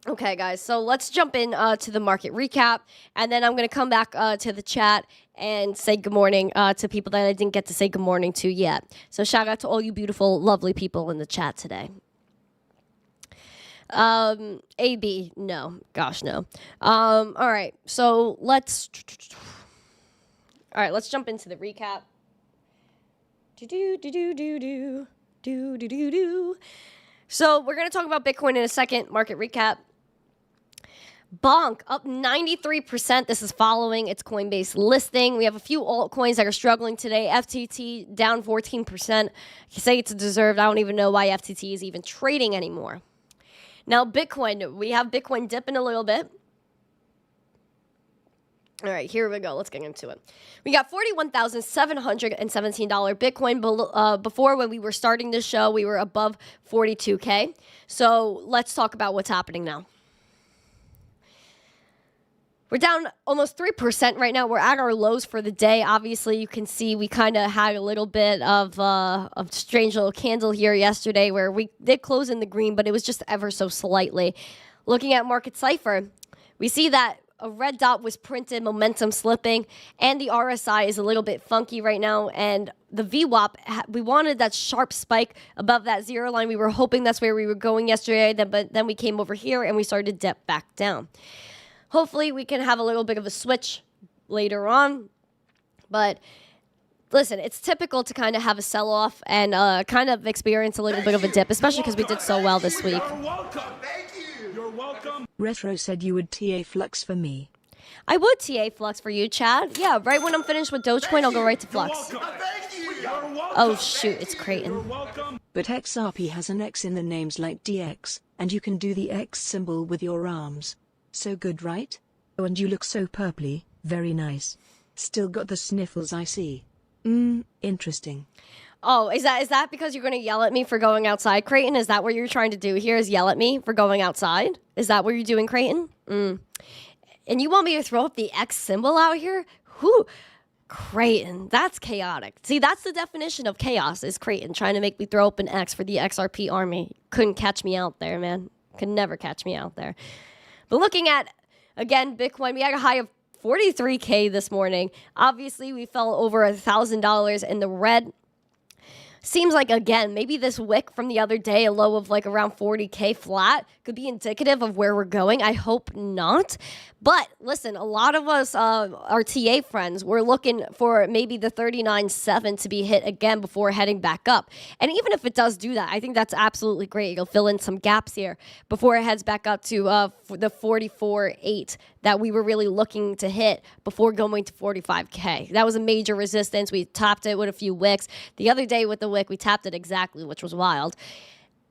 [SPEAKER 1] Okay, guys, so let's jump in to the market recap, and then I'm going to come back to the chat and say good morning to people that I didn't get to say good morning to yet. So shout out to all you beautiful, lovely people in the chat today. AB, no. Gosh, no. All right, so let's jump into the recap. So we're going to talk about Bitcoin in a second. Market recap. Bonk up 93%. This is following its Coinbase listing. We have a few altcoins that are struggling today. FTT down 14%. You say it's deserved. I don't even know why FTT is even trading anymore. Now, Bitcoin. We have Bitcoin dipping a little bit. All right, here we go. Let's get into it. We got $41,717 Bitcoin. Before, when we were starting this show, we were above 42K. So let's talk about what's happening now. We're down almost 3% right now. We're at our lows for the day. Obviously, you can see we kind of had a little bit of a strange little candle here yesterday where we did close in the green, but it was just ever so slightly. Looking at market Cipher, we see that a red dot was printed, momentum slipping, and the RSI is a little bit funky right now. And the VWAP, we wanted that sharp spike above that zero line. We were hoping that's where we were going yesterday, but then we came over here and we started to dip back down. Hopefully, we can have a little bit of a switch later on. But listen, it's typical to kind of have a sell-off and kind of experience a little bit of a dip, especially because we did so well this week.
[SPEAKER 6] You're welcome. Thank you. You're welcome.
[SPEAKER 7] Retro said you would TA FLUX for me.
[SPEAKER 1] I would TA FLUX for you, Chad. Yeah, right when I'm finished with Dogecoin, I'll go right to FLUX.
[SPEAKER 6] Thank you. You're welcome.
[SPEAKER 1] Oh, shoot, it's Creighton.
[SPEAKER 6] You're welcome.
[SPEAKER 7] But XRP has an X in the names like DX, and you can do the X symbol with your arms. So good, right? Oh, and you look so purpley. Very nice. Still got the sniffles, I see. Interesting.
[SPEAKER 1] Oh, is that because you're going to yell at me for going outside, Creighton? Is that what you're trying to do here, is yell at me for going outside? Is that what you're doing, Creighton? And you want me to throw up the X symbol out here? Whew. Creighton, that's chaotic. See, that's the definition of chaos, is Creighton trying to make me throw up an X for the XRP army. Couldn't catch me out there, man. Could never catch me out there. But looking at, again, Bitcoin, we had a high of 43K this morning. Obviously, we fell over $1,000 in the red. Seems like, again, maybe this wick from the other day, a low of like around 40K flat, could be indicative of where we're going. I hope not. But listen, a lot of us, our TA friends, we're looking for maybe the 39.7 to be hit again before heading back up. And even if it does do that, I think that's absolutely great. It'll fill in some gaps here before it heads back up to the 44.8 that we were really looking to hit before going to 45K. That was a major resistance. We topped it with a few wicks. The other day with the wick, we tapped it exactly, which was wild.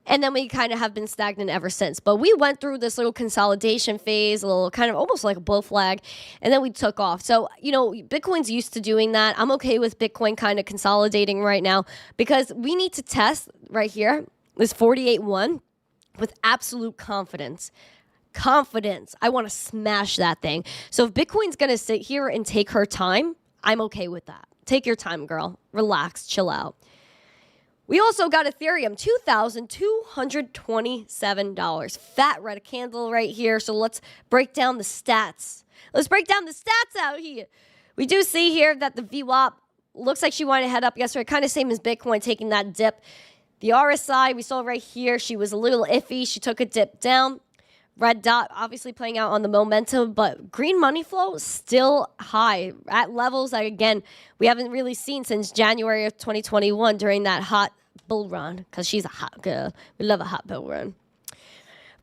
[SPEAKER 1] And then we kind of have been stagnant ever since. But we went through this little consolidation phase, a little kind of almost like a bull flag, and then we took off. So, you know, Bitcoin's used to doing that. I'm okay with Bitcoin kind of consolidating right now because we need to test right here, this 48.1 with absolute confidence. Confidence. I want to smash that thing. So if Bitcoin's going to sit here and take her time, I'm okay with that. Take your time, girl. Relax, chill out. We also got Ethereum, $2,227. Fat red candle right here. So let's break down the stats. Let's break down the stats out here. We do see here that the VWAP looks like she wanted to head up yesterday. Kind of same as Bitcoin taking that dip. The RSI, we saw right here, she was a little iffy. She took a dip down. Red dot obviously playing out on the momentum, but green money flow still high at levels that, again, we haven't really seen since January of 2021 during that hot bull run, because she's a hot girl. We love a hot bull run.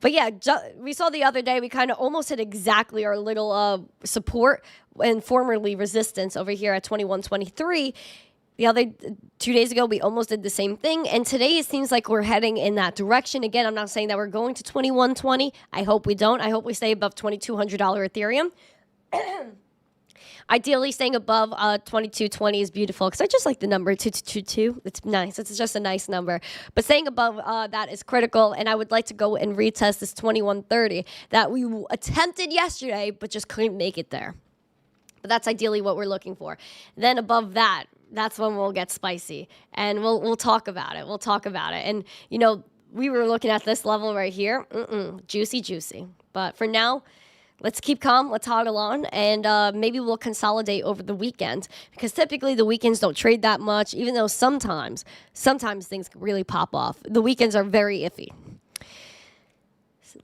[SPEAKER 1] But yeah, we saw the other day, we kind of almost hit exactly our little support and formerly resistance over here at 21.23. The other 2 days ago, we almost did the same thing. And today, it seems like we're heading in that direction. Again, I'm not saying that we're going to 21.20. I hope we don't. I hope we stay above $2,200 Ethereum. Ideally, staying above 22.20 is beautiful because I just like the number 2222. It's nice. It's just a nice number. But staying above that is critical. And I would like to go and retest this 21.30 that we attempted yesterday, but just couldn't make it there. But that's ideally what we're looking for. Then above that, that's when we'll get spicy, and we'll talk about it. We'll talk about it. And, you know, we were looking at this level right here. Juicy, juicy. But for now, let's keep calm. Let's hodl on, and maybe we'll consolidate over the weekend, because typically the weekends don't trade that much, even though sometimes things really pop off. The weekends are very iffy.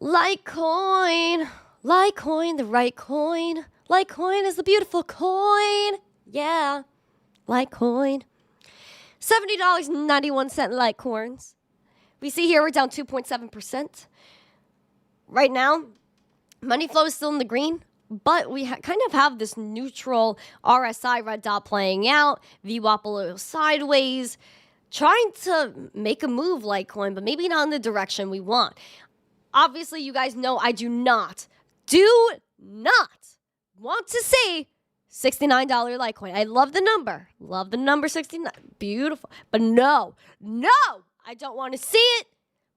[SPEAKER 1] Litecoin, the right coin. Litecoin is the beautiful coin. Yeah. Litecoin. $70.91 Litecoins. We see here we're down 2.7%. Right now, money flow is still in the green, but we kind of have this neutral RSI red dot playing out, VWAP a little sideways, trying to make a move Litecoin, but maybe not in the direction we want. Obviously, you guys know I do not want to see $69 Litecoin. I love the number. Love the number 69. Beautiful. But no, I don't want to see it.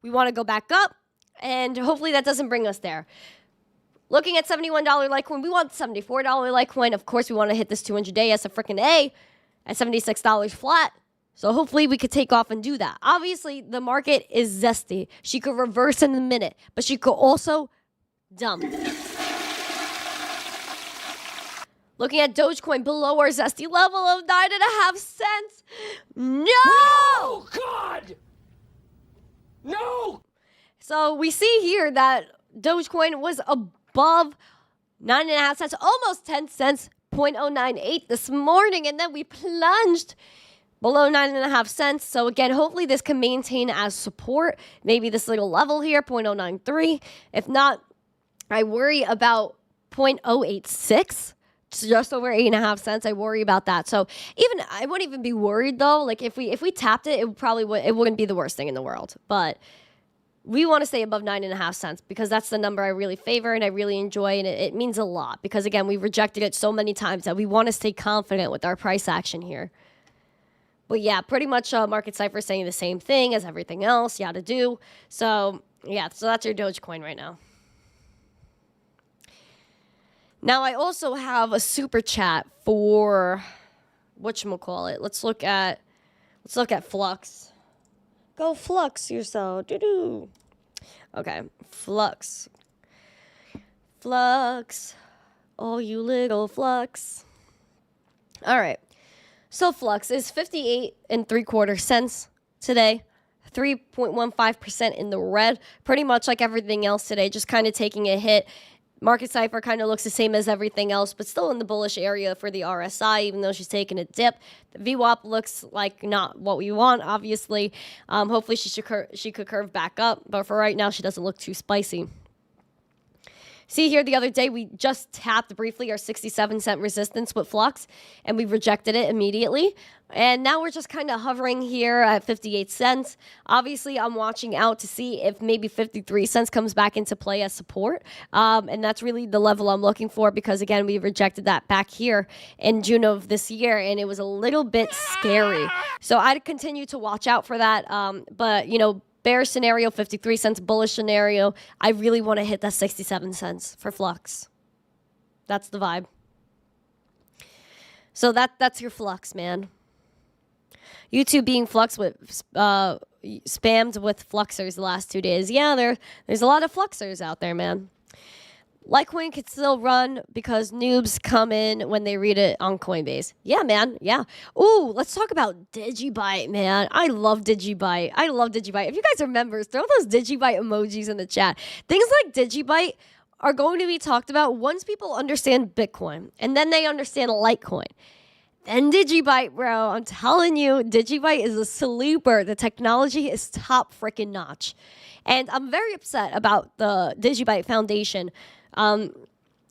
[SPEAKER 1] We want to go back up, and hopefully that doesn't bring us there. Looking at $71 Litecoin, we want $74 Litecoin. Of course, we want to hit this 200-day as a freaking A at $76 flat. So hopefully we could take off and do that. Obviously, the market is zesty. She could reverse in a minute, but she could also dump. Looking at Dogecoin below our zesty level of 9.5 cents. No!
[SPEAKER 8] Oh, God! No!
[SPEAKER 1] So we see here that Dogecoin was above 9.5 cents, almost 10 cents, 0.098 this morning, and then we plunged below 9.5 cents. So again, hopefully this can maintain as support. Maybe this little level here, 0.093. If not, I worry about 0.086. Just over 8.5 cents. I worry about that. So even I wouldn't even be worried though. Like if we tapped it, it wouldn't be the worst thing in the world. But we want to stay above 9.5 cents because that's the number I really favor and I really enjoy, and it means a lot because again we rejected it so many times that we want to stay confident with our price action here. But yeah, pretty much Market Cipher saying the same thing as everything else. Yada do. So yeah, so that's your Dogecoin right now. Now, I also have a super chat for whatchamacallit. Let's look at FLUX. Go FLUX yourself. Doo-doo. Okay, FLUX. FLUX. Oh, you little FLUX. All right. So FLUX is 58 3/4 cents today. 3.15% in the red. Pretty much like everything else today, just kind of taking a hit. Market Cipher kind of looks the same as everything else, but still in the bullish area for the RSI, even though she's taking a dip. The VWAP looks like not what we want, obviously. Hopefully she could curve back up, but for right now, she doesn't look too spicy. See here the other day, we just tapped briefly our 67-cent resistance with FLUX, and we rejected it immediately. And now we're just kind of hovering here at 58 cents. Obviously, I'm watching out to see if maybe 53 cents comes back into play as support. And that's really the level I'm looking for because, again, we rejected that back here in June of this year, and it was a little bit scary. So I'd continue to watch out for that. But, you know, bear scenario, 53 cents. Bullish scenario, I really want to hit that 67 cents for FLUX. That's the vibe. So that's your FLUX, man. YouTube being FLUX with spammed with Fluxers the last 2 days. Yeah, there's a lot of Fluxers out there, man. Litecoin could still run because noobs come in when they read it on Coinbase. Yeah, man. Yeah. Ooh, let's talk about Digibyte, man. I love Digibyte. If you guys are members, throw those Digibyte emojis in the chat. Things like Digibyte are going to be talked about once people understand Bitcoin and then they understand Litecoin. And Digibyte, bro, I'm telling you, Digibyte is a sleeper. The technology is top freaking notch. And I'm very upset about the Digibyte Foundation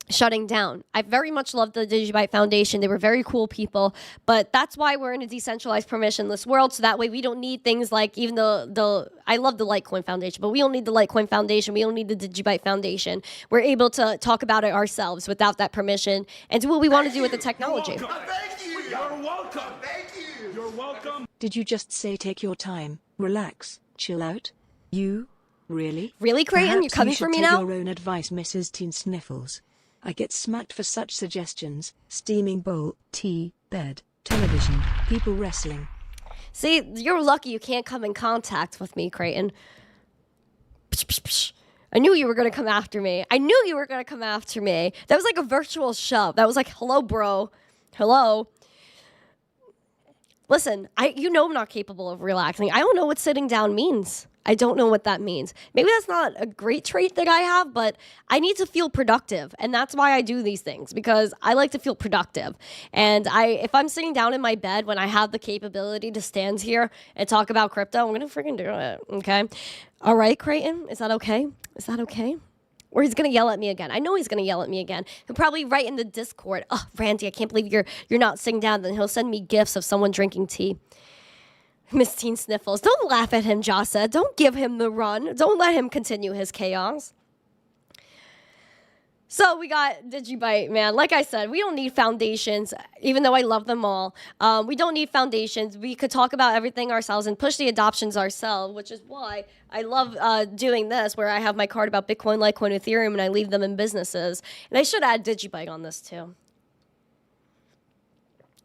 [SPEAKER 1] shutting down. I very much love the Digibyte Foundation. They were very cool people, but that's why we're in a decentralized permissionless world. So that way we don't need things like even I love the Litecoin Foundation, but we don't need the Litecoin Foundation. We don't need the Digibyte Foundation. We're able to talk about it ourselves without that permission and do what we want to do with the technology.
[SPEAKER 6] Thank you. You're welcome. Thank you. You're welcome.
[SPEAKER 7] Did you just say take your time, relax, chill out? You? Really?
[SPEAKER 1] Really, Creighton? You're coming for me now?
[SPEAKER 7] Take your own advice, Mrs. Teen Sniffles. I get smacked for such suggestions. Steaming bowl, tea, bed, television, people wrestling.
[SPEAKER 1] See, you're lucky you can't come in contact with me, Creighton. I knew you were going to come after me. That was like a virtual shove. That was like, hello, bro. Hello. Listen, I'm not capable of relaxing. I don't know what sitting down means. I don't know what that means. Maybe that's not a great trait that I have, but I need to feel productive. And that's why I do these things, because I like to feel productive. And if I'm sitting down in my bed when I have the capability to stand here and talk about crypto, I'm going to freaking do it. Okay. All right, Creighton. Is that okay? Or he's going to yell at me again. I know he's going to yell at me again. He'll probably write in the Discord, oh, Randy, I can't believe you're not sitting down. Then he'll send me gifs of someone drinking tea. Miss Teen Sniffles. Don't laugh at him, Jasa. Don't give him the run. Don't let him continue his chaos. So we got Digibyte, man. Like I said, we don't need foundations, even though I love them all. We don't need foundations. We could talk about everything ourselves and push the adoptions ourselves, which is why I love doing this, where I have my card about Bitcoin, Litecoin, Ethereum, and I leave them in businesses. And I should add Digibyte on this too.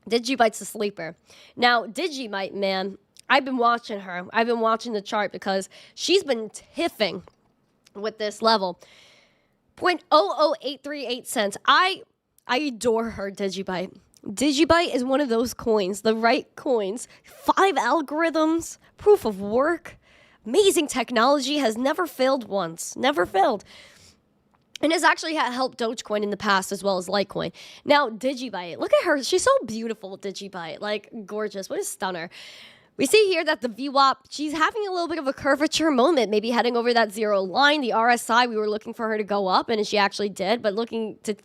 [SPEAKER 1] Digibyte's a sleeper. Now, Digibyte, man, I've been watching her. I've been watching the chart because she's been tiffing with this level. 0.00838 cents. I adore her, Digibyte. Digibyte is one of those coins, the right coins. 5 algorithms, proof of work, amazing technology, has never failed once. Never failed. And has actually helped Dogecoin in the past as well as Litecoin. Now, Digibyte, look at her. She's so beautiful, Digibyte. Like, gorgeous. What a stunner. We see here that the VWAP, she's having a little bit of a curvature moment, maybe heading over that zero line. The RSI, we were looking for her to go up, and she actually did, but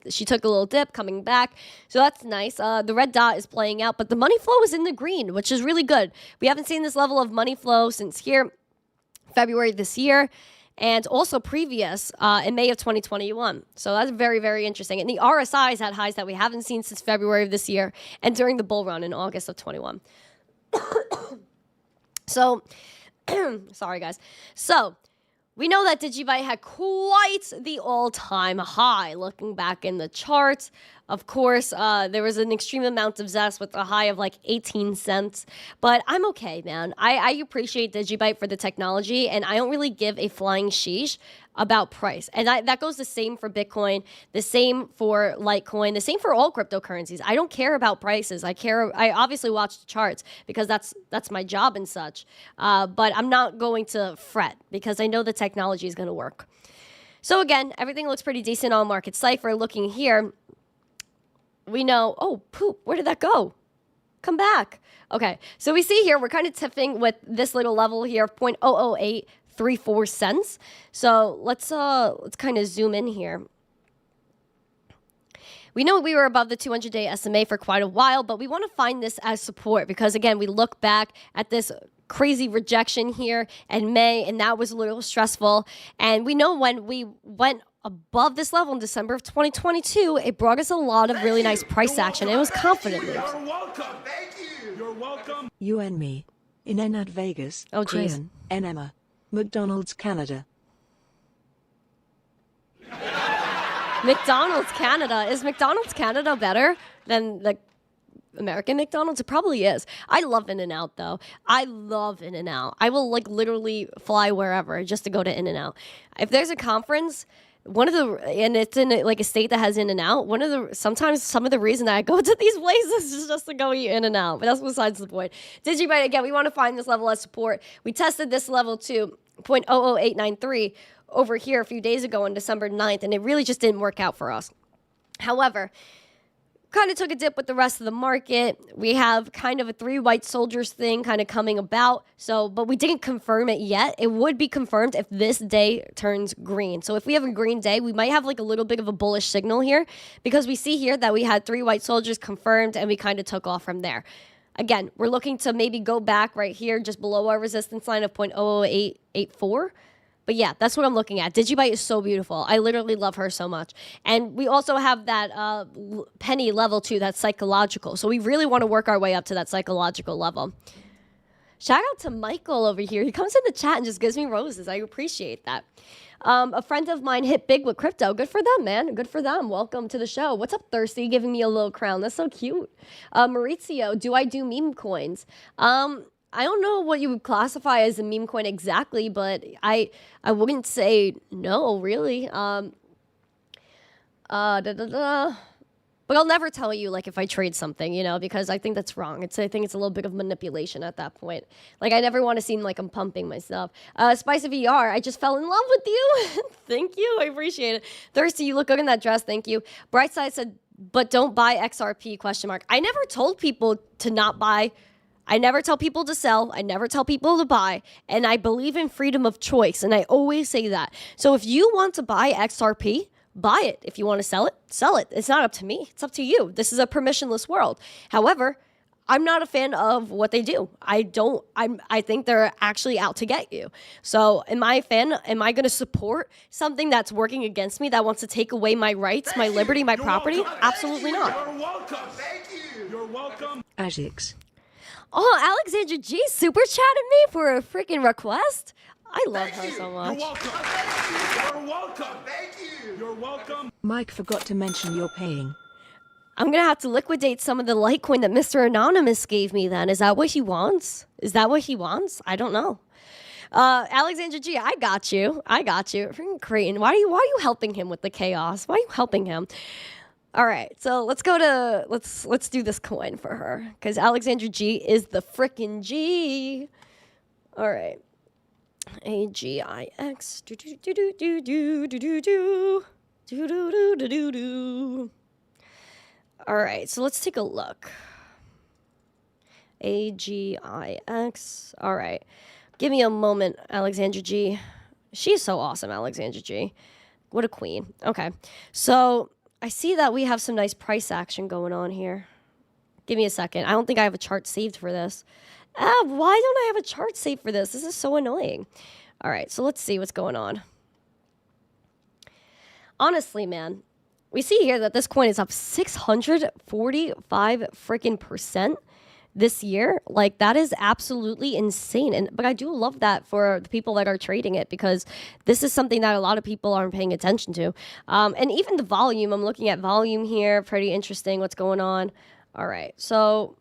[SPEAKER 1] she took a little dip, coming back. So that's nice. The red dot is playing out, but the money flow is in the green, which is really good. We haven't seen this level of money flow since here, February this year, and also previous in May of 2021. So that's very, very interesting. And the RSI is at highs that we haven't seen since February of this year and during the bull run in August of 21. So, sorry guys. So, we know that Digibyte had quite the all-time high. Looking back in the charts, of course, there was an extreme amount of zest with a high of like 18 cents. But I'm okay, man. I appreciate Digibyte for the technology, and I don't really give a flying sheesh about price. And that goes the same for Bitcoin, the same for Litecoin, the same for all cryptocurrencies. I don't care about prices. I obviously watch the charts because that's my job and such. But I'm not going to fret because I know the technology is going to work. So again, everything looks pretty decent on Market Cipher. Looking here, we know, oh, poop, where did that go? Come back. Okay, so we see here, we're kind of tiffing with this little level here of 0.00834 cents. So let's kind of zoom in here. We know we were above the 200-day SMA for quite a while, but we want to find this as support because, again, we look back at this crazy rejection here in May, and that was a little stressful. And we know when we went above this level in December of 2022, it brought us a lot of really nice price action. It was confident moves.
[SPEAKER 6] You're welcome. Thank you. You're welcome.
[SPEAKER 7] You and me. In Enad Vegas.
[SPEAKER 1] Oh, geez.
[SPEAKER 7] Crayon, Enema. McDonald's Canada.
[SPEAKER 1] McDonald's Canada. Is McDonald's Canada better than the American McDonald's? It probably is. I love In-N-Out though. I love In-N-Out. I will like literally fly wherever just to go to In-N-Out. If there's a conference, and it's in like a state that has In-N-Out, sometimes some of the reason that I go to these places is just to go eat In-N-Out, but that's besides the point. Digibyte, again, we want to find this level as support. We tested this level too, 0.00893 over here a few days ago on December 9th, and it really just didn't work out for us. However, kind of took a dip with the rest of the market. We have kind of a 3 white soldiers thing kind of coming about. But we didn't confirm it yet. It would be confirmed if this day turns green. So if we have a green day, we might have like a little bit of a bullish signal here because we see here that we had 3 white soldiers confirmed and we kind of took off from there. Again, we're looking to maybe go back right here just below our resistance line of 0.00884. But yeah, that's what I'm looking at. Digibyte is so beautiful. I literally love her so much. And we also have that penny level too, that's psychological. So we really want to work our way up to that psychological level. Shout out to Michael over here. He comes in the chat and just gives me roses. I appreciate that. A friend of mine hit big with crypto. Good for them, man. Good for them. Welcome to the show. What's up, Thirsty? Giving me a little crown. That's so cute. Maurizio, do I do meme coins? I don't know what you would classify as a meme coin exactly, but I wouldn't say no, really. But I'll never tell you, like, if I trade something, you know, because I think that's wrong. I think it's a little bit of manipulation at that point. Like, I never want to seem like I'm pumping myself. Spice of ER, I just fell in love with you. Thank you. I appreciate it. Thirsty, you look good in that dress. Thank you. Brightside said, but don't buy XRP, question mark. I never told people to not buy. I never tell people to sell. I never tell people to buy. And I believe in freedom of choice. And I always say that. So if you want to buy XRP, buy it. If you want to sell it, sell it. It's not up to me. It's up to you. This is a permissionless world. However, I'm not a fan of what they do. I think they're actually out to get you. So am I a fan? Am I going to support something that's working against me, that wants to take away my rights, my liberty, my property? Absolutely not.
[SPEAKER 6] You're welcome. Thank you. You're welcome.
[SPEAKER 7] Ajix.
[SPEAKER 1] Oh, Alexandra G super chatted me for a freaking request. I love her so much.
[SPEAKER 6] You're welcome. You're welcome. Thank you. You're welcome.
[SPEAKER 7] Mike forgot to mention you're paying.
[SPEAKER 1] I'm going to have to liquidate some of the Litecoin that Mr. Anonymous gave me then. Is that what he wants? Is that what he wants? I don't know. Alexandra G, I got you. Freaking Creighton. Why are you helping him with the chaos? Why are you helping him? All right, so let's do this coin for her, because Alexandra G is the frickin' G. All right. AGIX. Do do do do do do do do do do do do do do. All right, so let's take a look. AGIX. All right. Give me a moment, Alexandra G. She's so awesome, Alexandra G. What a queen. Okay. So I see that we have some nice price action going on here. Give me a second. I don't think I have a chart saved for this. Why don't I have a chart saved for this? This is so annoying. All right, so let's see what's going on. Honestly, man, we see here that this coin is up 645 freaking percent this year. Like, that is absolutely insane. But I do love that for the people that are trading it, because this is something that a lot of people aren't paying attention to. And even the volume, I'm looking at volume here. Pretty interesting what's going on. All right, so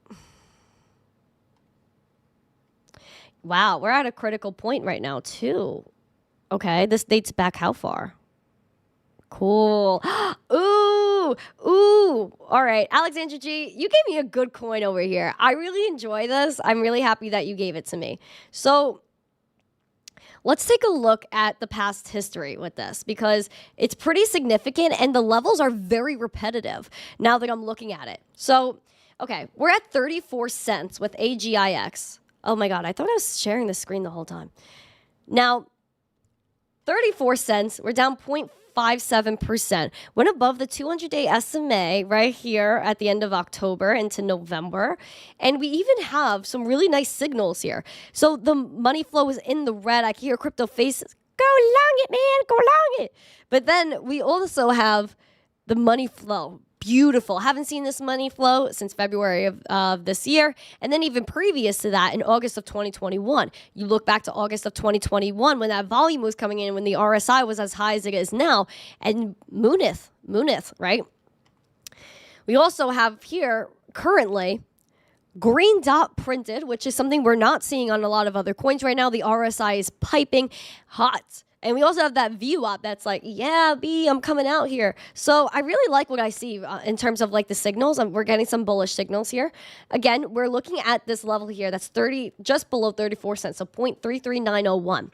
[SPEAKER 1] wow, we're at a critical point right now too. Okay, this dates back how far? Cool. Ooh. All right, Alexandra G, you gave me a good coin over here. I really enjoy this. I'm really happy that you gave it to me. So let's take a look at the past history with this, because it's pretty significant and the levels are very repetitive now that I'm looking at it. So, okay, we're at 34 cents with AGIX. Oh my God, I thought I was sharing the screen the whole time. Now, 34 cents, we're down 0.57%. Went above the 200-day SMA right here at the end of October into November. And we even have some really nice signals here. So the money flow is in the red. I can hear crypto faces, go long it, man, go long it. But then we also have the money flow. Beautiful. Haven't seen this money flow since February of this year. And then even previous to that, in August of 2021. You look back to August of 2021 when that volume was coming in, when the RSI was as high as it is now. And Moonith, right? We also have here currently green dot printed, which is something we're not seeing on a lot of other coins right now. The RSI is piping hot. And we also have that view up that's like, yeah, B, I'm coming out here. So I really like what I see in terms of like the signals. We're getting some bullish signals here. Again, we're looking at this level here that's just below 34 cents, so 0.33901.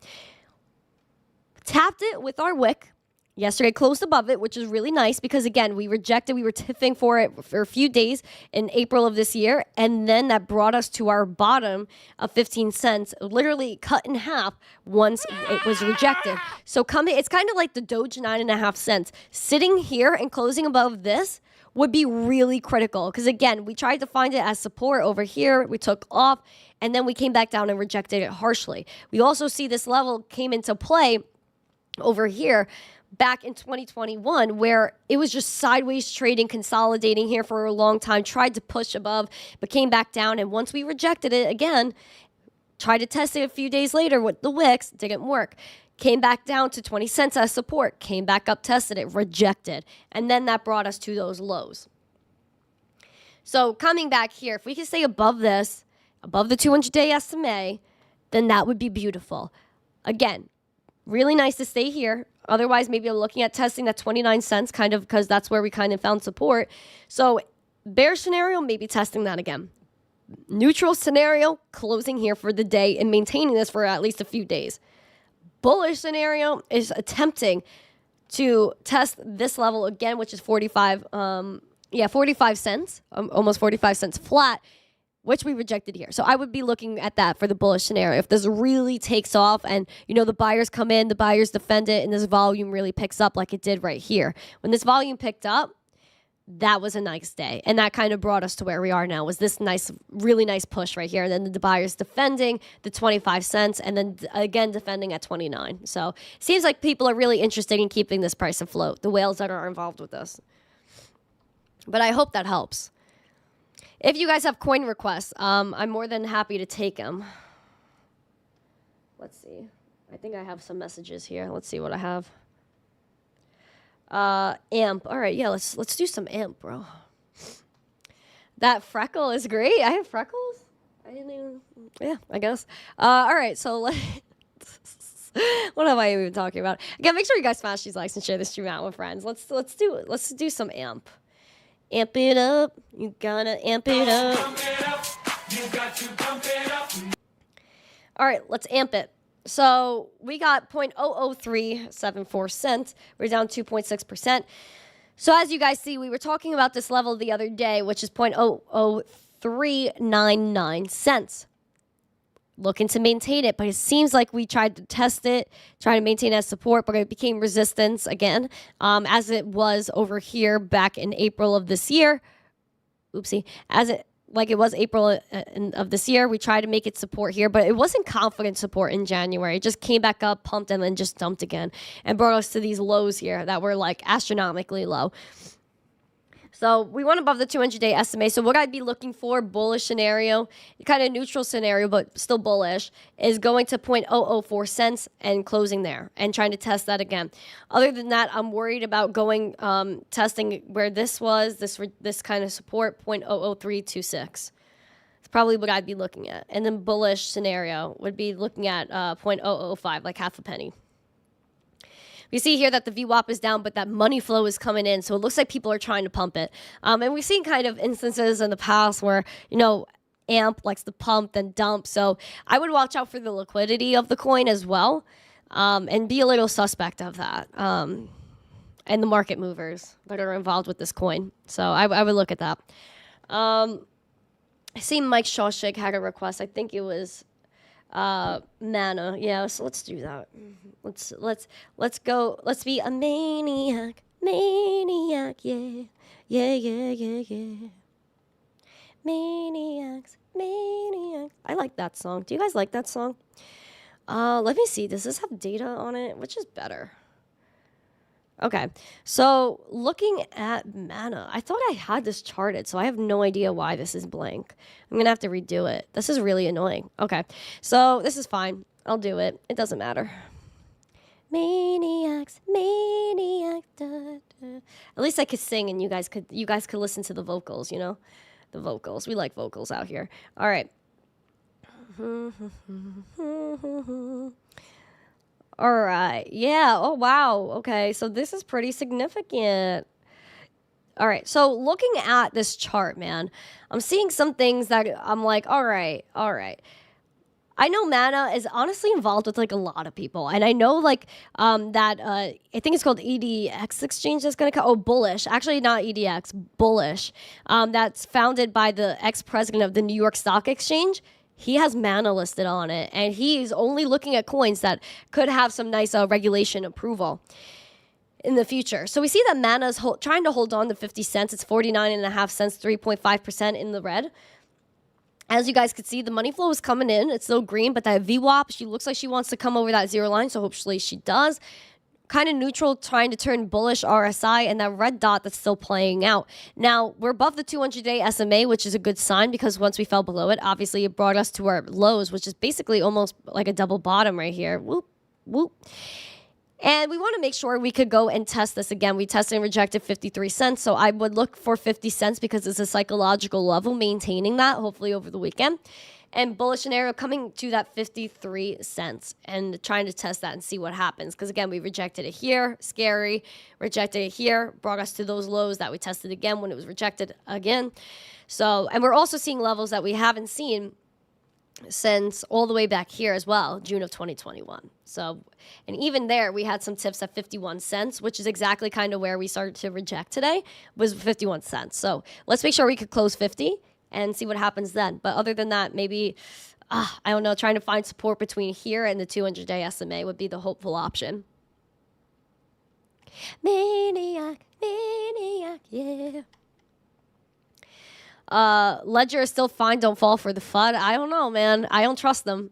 [SPEAKER 1] Tapped it with our wick. Yesterday closed above it, which is really nice because, again, we were tiffing for it for a few days in April of this year, and then that brought us to our bottom of 15 cents, literally cut in half once it was rejected. So it's kind of like the Doge 9.5 cents. Sitting here and closing above this would be really critical because, again, we tried to find it as support over here. We took off, and then we came back down and rejected it harshly. We also see this level came into play over here back in 2021, where it was just sideways trading, consolidating here for a long time, tried to push above, but came back down. And once we rejected it again, tried to test it a few days later with the wicks, didn't work. Came back down to 20 cents as support, came back up, tested it, rejected. And then that brought us to those lows. So coming back here, if we can stay above this, above the 200-day SMA, then that would be beautiful. Again, really nice to stay here. Otherwise, maybe I'm looking at testing that 29 cents kind of because that's where we kind of found support. So bear scenario, maybe testing that again. Neutral scenario, closing here for the day and maintaining this for at least a few days. Bullish scenario is attempting to test this level again, which is 45 cents, almost 45 cents flat, which we rejected here. So I would be looking at that for the bullish scenario. If this really takes off and, the buyers come in, the buyers defend it, and this volume really picks up like it did right here. When this volume picked up, that was a nice day. And that kind of brought us to where we are now, was this nice, really nice push right here. And then the buyers defending the 25 cents and then again defending at 29. So seems like people are really interested in keeping this price afloat, the whales that are involved with this. But I hope that helps. If you guys have coin requests, I'm more than happy to take them. Let's see. I think I have some messages here. Let's see what I have. AMP. All right, yeah, let's do some AMP, bro. That freckle is great. I have freckles? I didn't even, yeah, I guess. All right, so what am I even talking about? Again, make sure you guys smash these likes and share this stream out with friends. Let's do some AMP. Amp it up. You gotta amp it up. You got to pump it up. All right, let's amp it. So we got 0.00374 cents. We're down 2.6%. So as you guys see, we were talking about this level the other day, which is 0.00399 cents. Looking to maintain it, but it seems like we tried to test it, try to maintain as support, but it became resistance again, as it was over here back in April of this year. Oopsie. Like it was April of this year, we tried to make it support here, but it wasn't confident support in January. It just came back up, pumped, and then just dumped again and brought us to these lows here that were like astronomically low. So we went above the 200-day SMA. So what I'd be looking for, bullish scenario, kind of neutral scenario, but still bullish, is going to 0.004 cents and closing there and trying to test that again. Other than that, I'm worried about going testing where this was, this kind of support, 0.00326. It's probably what I'd be looking at. And then bullish scenario would be looking at 0.005, like half a penny. You see here that the VWAP is down, but that money flow is coming in. So it looks like people are trying to pump it. And we've seen kind of instances in the past where, you know, AMP likes to pump then dump. So I would watch out for the liquidity of the coin as well, and be a little suspect of that. And the market movers that are involved with this coin. So I would look at that. I see Mike Shawshik had a request. I think it was mana. Yeah, so let's do that. Let's go. Let's be a maniac, yeah. Maniacs. I like that song. Do you guys like that song? Let me see. Does this have data on it? Which is better? Okay, so looking at mana, I thought I had this charted, so I have no idea why this is blank. I'm going to have to redo it. This is really annoying. Okay, so this is fine. I'll do it. It doesn't matter. Maniacs, da, da. At least I could sing and you guys could listen to the vocals, you know? The vocals. We like vocals out here. All right. All right. Yeah. Oh, wow. Okay. So this is pretty significant. All right. So looking at this chart, man, I'm seeing some things that I'm like, all right. I know mana is honestly involved with like a lot of people. And I know like that I think it's called EDX exchange that's going to come. Oh, Bullish. Actually, not EDX. Bullish. That's founded by the ex-president of the New York Stock Exchange. He has mana listed on it, and he's only looking at coins that could have some nice regulation approval in the future. So we see that mana is trying to hold on to 50 cents. It's 49.5 cents, 3.5% in the red. As you guys could see, the money flow is coming in. It's still green, but that VWAP, she looks like she wants to come over that zero line, so hopefully she does. Kind of neutral, trying to turn bullish RSI, and that red dot that's still playing out. Now, we're above the 200-day SMA, which is a good sign because once we fell below it, obviously it brought us to our lows, which is basically almost like a double bottom right here. Whoop, whoop. And we want to make sure we could go and test this again. We tested and rejected 53 cents, so I would look for 50 cents because it's a psychological level, maintaining that, hopefully over the weekend. And bullish scenario coming to that 53 cents and trying to test that and see what happens. Because, again, we rejected it here. Scary. Rejected it here. Brought us to those lows that we tested again when it was rejected again. So, and we're also seeing levels that we haven't seen since all the way back here as well, June of 2021. So, and even there, we had some tips at 51 cents, which is exactly kind of where we started to reject today, was 51 cents. So let's make sure we could close 50. And see what happens then. But other than that, maybe, I don't know, trying to find support between here and the 200-day SMA would be the hopeful option. Maniac, maniac, yeah. Ledger is still fine. Don't fall for the FUD. I don't know, man. I don't trust them.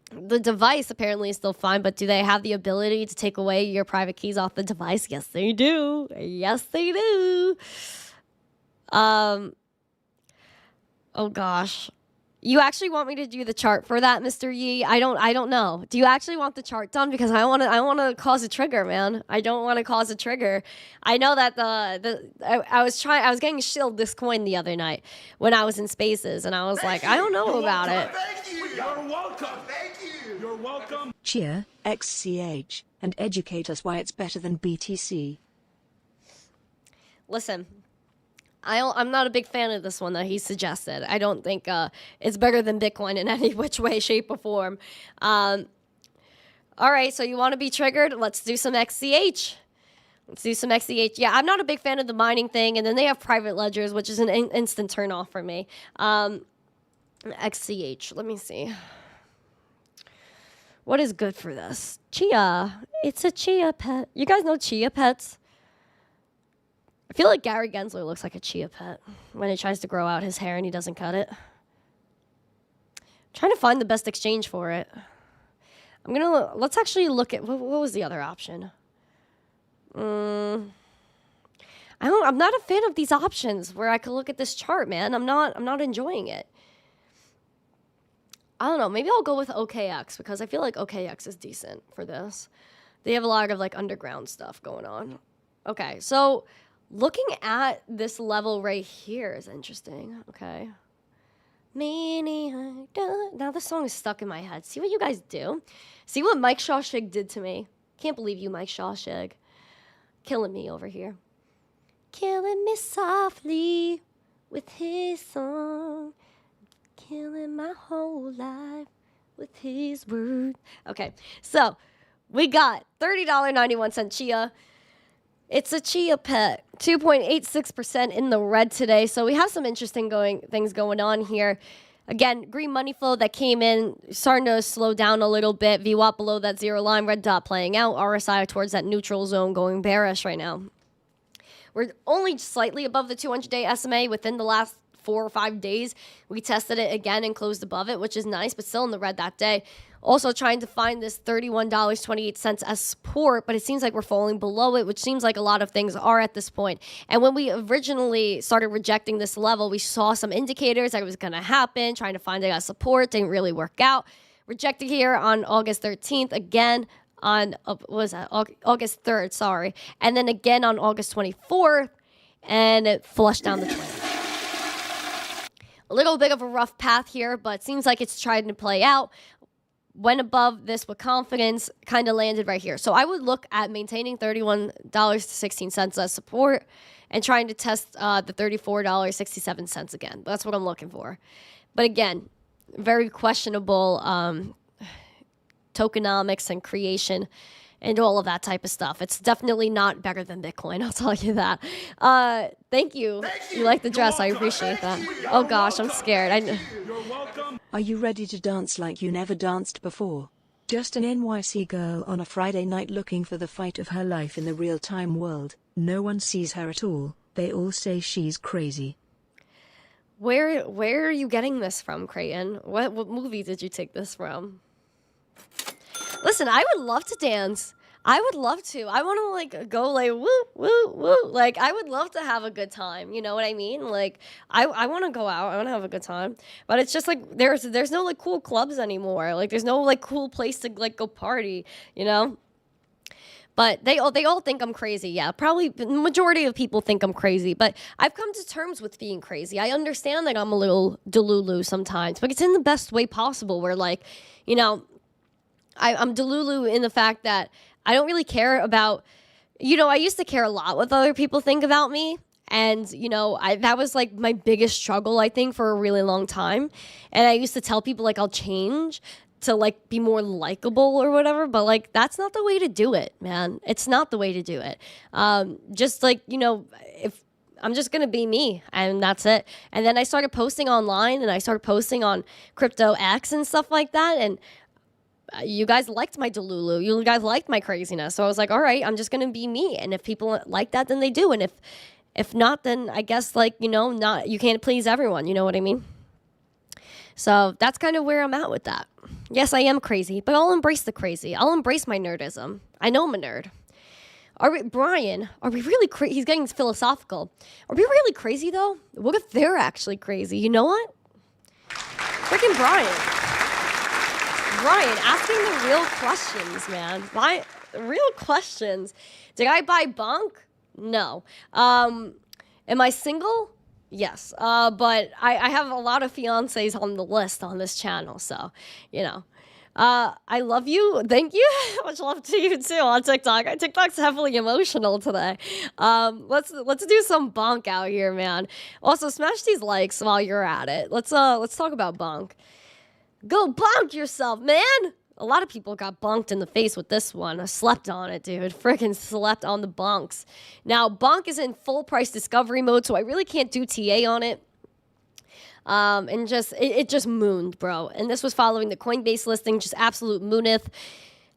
[SPEAKER 1] The device apparently is still fine, but do they have the ability to take away your private keys off the device? Yes, they do. Yes, they do. Oh gosh. You actually want me to do the chart for that, Mr. Yee? I don't know. Do you actually want the chart done? Because I want to cause a trigger, man. I don't want to cause a trigger. I know that I was getting shilled this coin the other night when I was in Spaces, and I was like, I don't know about it.
[SPEAKER 6] Thank you. You're welcome. Thank you. You're welcome.
[SPEAKER 7] Cheer, XCH, and educate us why it's better than BTC.
[SPEAKER 1] Listen, I'm not a big fan of this one that he suggested. I don't think it's better than Bitcoin in any which way, shape, or form. All right, so you want to be triggered? Let's do some XCH. Yeah, I'm not a big fan of the mining thing, and then they have private ledgers, which is an instant turnoff for me. XCH, let me see. What is good for this? Chia. It's a chia pet. You guys know chia pets? I feel like Gary Gensler looks like a chia pet when he tries to grow out his hair and he doesn't cut it. I'm trying to find the best exchange for it. Let's actually look at, what was the other option? I'm not a fan of these options where I could look at this chart, man. I'm not enjoying it. I don't know. Maybe I'll go with OKX because I feel like OKX is decent for this. They have a lot of like underground stuff going on. Okay, so looking at this level right here is interesting. Okay. Now this song is stuck in my head. See what you guys do? See what Mike Shawshig did to me? Can't believe you, Mike Shawshig. Killing me over here. Killing me softly with his song. Killing my whole life with his word. Okay, so we got $30.91 Chia. It's a chia pet, 2.86% in the red today. So we have some interesting things going on here. Again, green money flow that came in, starting to slow down a little bit. VWAP below that zero line, red dot playing out. RSI towards that neutral zone going bearish right now. We're only slightly above the 200-day SMA within the last 4 or 5 days. We tested it again and closed above it, which is nice, but still in the red that day. Also trying to find this $31.28 as support, but it seems like we're falling below it, which seems like a lot of things are at this point. And when we originally started rejecting this level, we saw some indicators that it was going to happen, trying to find it as support. Didn't really work out. Rejected here on August 13th, again on, what was that? August 3rd, sorry. And then again on August 24th, and it flushed down the trend. A little bit of a rough path here, but seems like it's trying to play out. Went above this with confidence, kind of landed right here. So I would look at maintaining $31.16 as support and trying to test the $34.67 again. That's what I'm looking for. But again, very questionable tokenomics and creation and all of that type of stuff. It's definitely not better than Bitcoin, I'll tell you that. Thank you. You like the dress, I appreciate that. Oh gosh, I'm scared.
[SPEAKER 7] Are you ready to dance like you never danced before? Just an NYC girl on a Friday night looking for the fight of her life in the real-time world. No one sees her at all. They all say she's crazy.
[SPEAKER 1] Where are you getting this from, Creighton? What movie did you take this from? Listen, I would love to dance. I would love to. I want to like go like woo woo woo. Like I would love to have a good time. You know what I mean? Like I want to go out. I want to have a good time. But it's just like there's no like cool clubs anymore. Like there's no like cool place to like go party. You know. But they all think I'm crazy. Yeah, probably the majority of people think I'm crazy. But I've come to terms with being crazy. I understand that I'm a little delulu sometimes, but it's in the best way possible. Where like, you know, I'm delulu in the fact that I don't really care about, you know, I used to care a lot what other people think about me. And, you know, that was like my biggest struggle, I think, for a really long time. And I used to tell people like I'll change to like be more likable or whatever. But like, that's not the way to do it, man. It's not the way to do it. Just like, you know, if I'm just going to be me and that's it. And then I started posting online and I started posting on Crypto X and stuff like that. And you guys liked my delulu. You guys liked my craziness. So I was like, all right, I'm just going to be me. And if people like that, then they do. And if not, then I guess, like, you know, not, you can't please everyone. You know what I mean? So that's kind of where I'm at with that. Yes, I am crazy, but I'll embrace the crazy. I'll embrace my nerdism. I know I'm a nerd. Brian, are we really crazy? He's getting philosophical. Are we really crazy, though? What if they're actually crazy? You know what? Freaking Brian. Brian, asking the real questions, man. Real questions. Did I buy bunk? No. Am I single? Yes. But I have a lot of fiancés on the list on this channel, so, you know. I love you. Thank you. Much love to you too on TikTok. TikTok's heavily emotional today. Let's do some bunk out here, man. Also, smash these likes while you're at it. Let's talk about bunk. Go bunk yourself, man. A lot of people got bunked in the face with this one. I slept on it, dude. Freaking slept on the bunks. Now, bunk is in full price discovery mode, so I really can't do TA on it. And it just mooned, bro. And this was following the Coinbase listing, just absolute mooneth.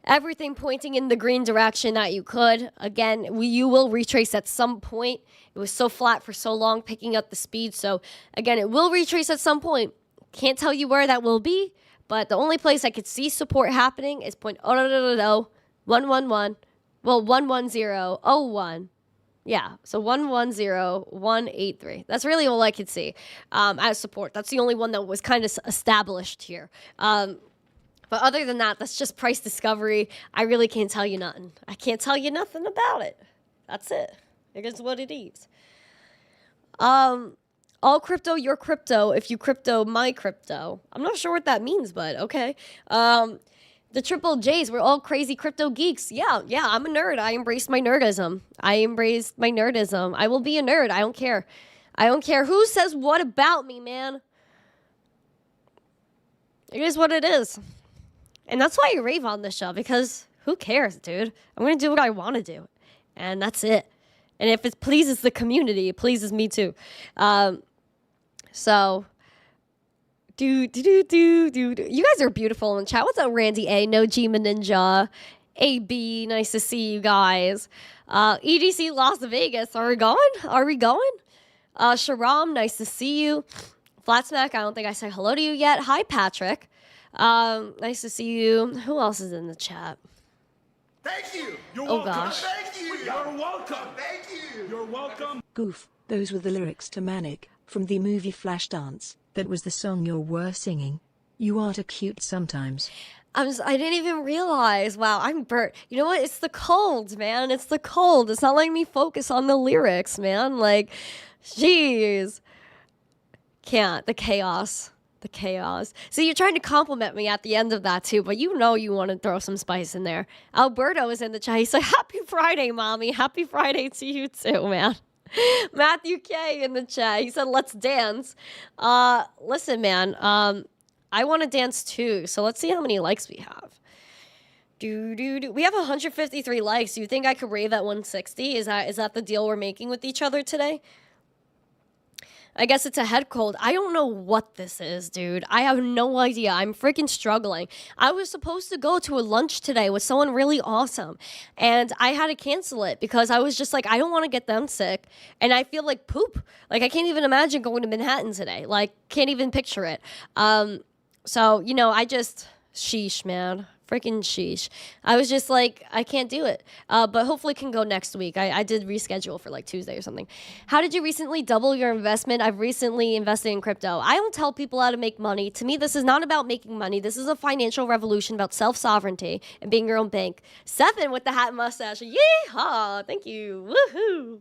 [SPEAKER 1] Everything pointing in the green direction that you could. Again, you will retrace at some point. It was so flat for so long, picking up the speed. So again, it will retrace at some point. Can't tell you where that will be, but the only place I could see support happening is 111. Well, 110.01. Yeah, so 110.183. That's really all I could see as support. That's the only one that was kind of established here. But other than that, that's just price discovery. I really can't tell you nothing. I can't tell you nothing about it. That's it. It is what it is. All crypto, your crypto. If you crypto, my crypto. I'm not sure what that means, but okay. The triple J's, we're all crazy crypto geeks. Yeah, I'm a nerd. I embrace my nerdism. I will be a nerd. I don't care. I don't care who says what about me, man. It is what it is. And that's why I rave on this show, because who cares, dude? I'm going to do what I want to do. And that's it. And if it pleases the community, it pleases me too. So... You guys are beautiful in chat. What's up, Randy A? No Gma Ninja. AB, nice to see you guys. EDC Las Vegas. Are we going? Sharam, nice to see you. Flatsmack, I don't think I said hello to you yet. Hi, Patrick. Nice to see you. Who else is in the chat?
[SPEAKER 6] Thank you. You're
[SPEAKER 1] Oh,
[SPEAKER 6] welcome.
[SPEAKER 1] gosh.
[SPEAKER 6] Thank you. You're welcome. Thank you. You're welcome.
[SPEAKER 7] Goof, those were the lyrics to Manic, from the movie Flashdance. That was the song you were singing. You are too cute sometimes.
[SPEAKER 1] I didn't even realize. Wow, I'm burnt. You know what? It's the cold, man. It's the cold. It's not letting me focus on the lyrics, man. Like, jeez. Can't. The chaos. See, you're trying to compliment me at the end of that, too, but you know you want to throw some spice in there. Alberto is in the chat. He said, happy Friday, mommy. Happy Friday to you, too, man. Matthew K in the chat. He said, let's dance. Listen, man, I want to dance too. So let's see how many likes we have. We have 153 likes. Do you think I could rave at 160? Is that the deal we're making with each other today? I guess it's a head cold. I don't know what this is, dude. I have no idea. I'm freaking struggling. I was supposed to go to a lunch today with someone really awesome, and I had to cancel it because I was just like, I don't want to get them sick, and I feel like poop. Like, I can't even imagine going to Manhattan today. Like, can't even picture it. So, you know, sheesh, man. Freaking sheesh. I was just like, I can't do it. But hopefully can go next week. I did reschedule for like Tuesday or something. How did you recently double your investment? I've recently invested in crypto. I don't tell people how to make money. To me, this is not about making money. This is a financial revolution about self-sovereignty and being your own bank. 7 with the hat and mustache. Yeehaw. Thank you. Woohoo.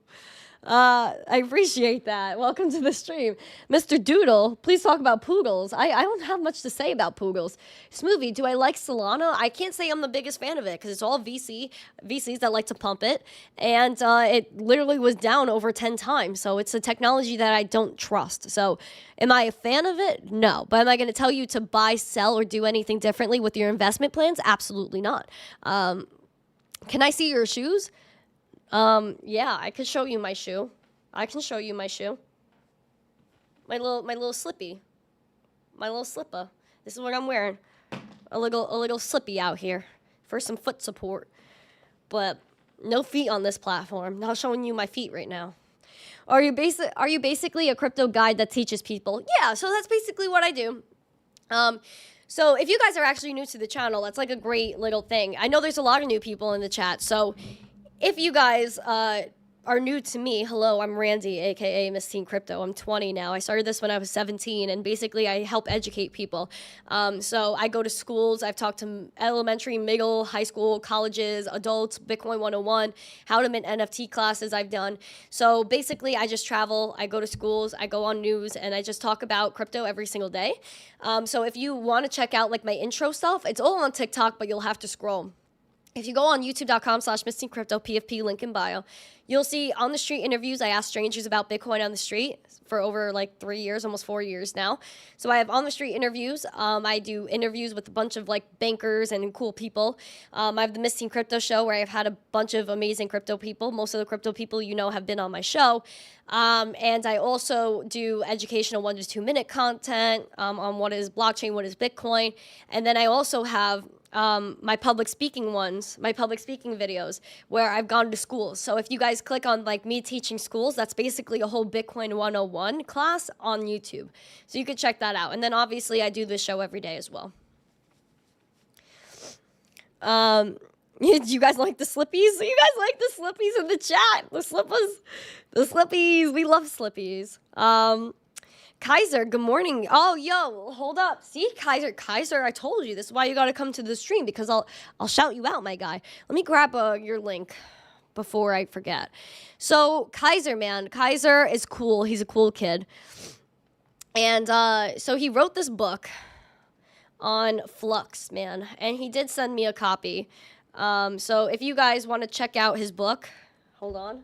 [SPEAKER 1] I appreciate that. Welcome to the stream. Mr. Doodle, please talk about poodles. I don't have much to say about poodles. Smoothie, do I like Solana? I can't say I'm the biggest fan of it because it's all VCs that like to pump it. And it literally was down over 10 times. So it's a technology that I don't trust. So am I a fan of it? No. But am I going to tell you to buy, sell, or do anything differently with your investment plans? Absolutely not. Can I see your shoes? Yeah, I could show you my shoe. I can show you my shoe. My little slippy. My little slipper. This is what I'm wearing. a little slippy out here for some foot support. But no feet on this platform. Not showing you my feet right now. Are you basically a crypto guide that teaches people? Yeah, so that's basically what I do. So if you guys are actually new to the channel, that's like a great little thing. I know there's a lot of new people in the chat, so if you guys are new to me, hello, I'm Randi, aka missteencrypto. I'm 20 now. I started this when I was 17, and basically I help educate people. So I go to schools. I've talked to elementary, middle, high school, colleges, adults, Bitcoin 101, how to mint NFT classes I've done. So basically I just travel. I go to schools. I go on news, and I just talk about crypto every single day. So if you want to check out like my intro stuff, it's all on TikTok, but you'll have to scroll. If you go on youtube.com/missteencrypto, PFP, link in bio, you'll see on the street interviews. I ask strangers about Bitcoin on the street for over like 3 years, almost 4 years now. So I have on the street interviews. I do interviews with a bunch of like bankers and cool people. I have the Misteen Crypto show where I've had a bunch of amazing crypto people. Most of the crypto people you know have been on my show. And I also do educational 1 to 2 minute content on what is blockchain, what is Bitcoin. And then I also have my public speaking videos where I've gone to schools. So if you guys click on like me teaching schools, that's basically a whole Bitcoin 101 class on YouTube. So you could check that out. And then obviously I do this show every day as well. Do you guys like the slippies? You guys like the slippies in the chat? The slippies. We love slippies. Kaiser, good morning. Oh, yo, hold up. See, Kaiser, I told you. This is why you got to come to the stream, because I'll shout you out, my guy. Let me grab your link before I forget. So, Kaiser, man. Kaiser is cool. He's a cool kid. And so he wrote this book on FLUX, man. And he did send me a copy. So if you guys want to check out his book, hold on.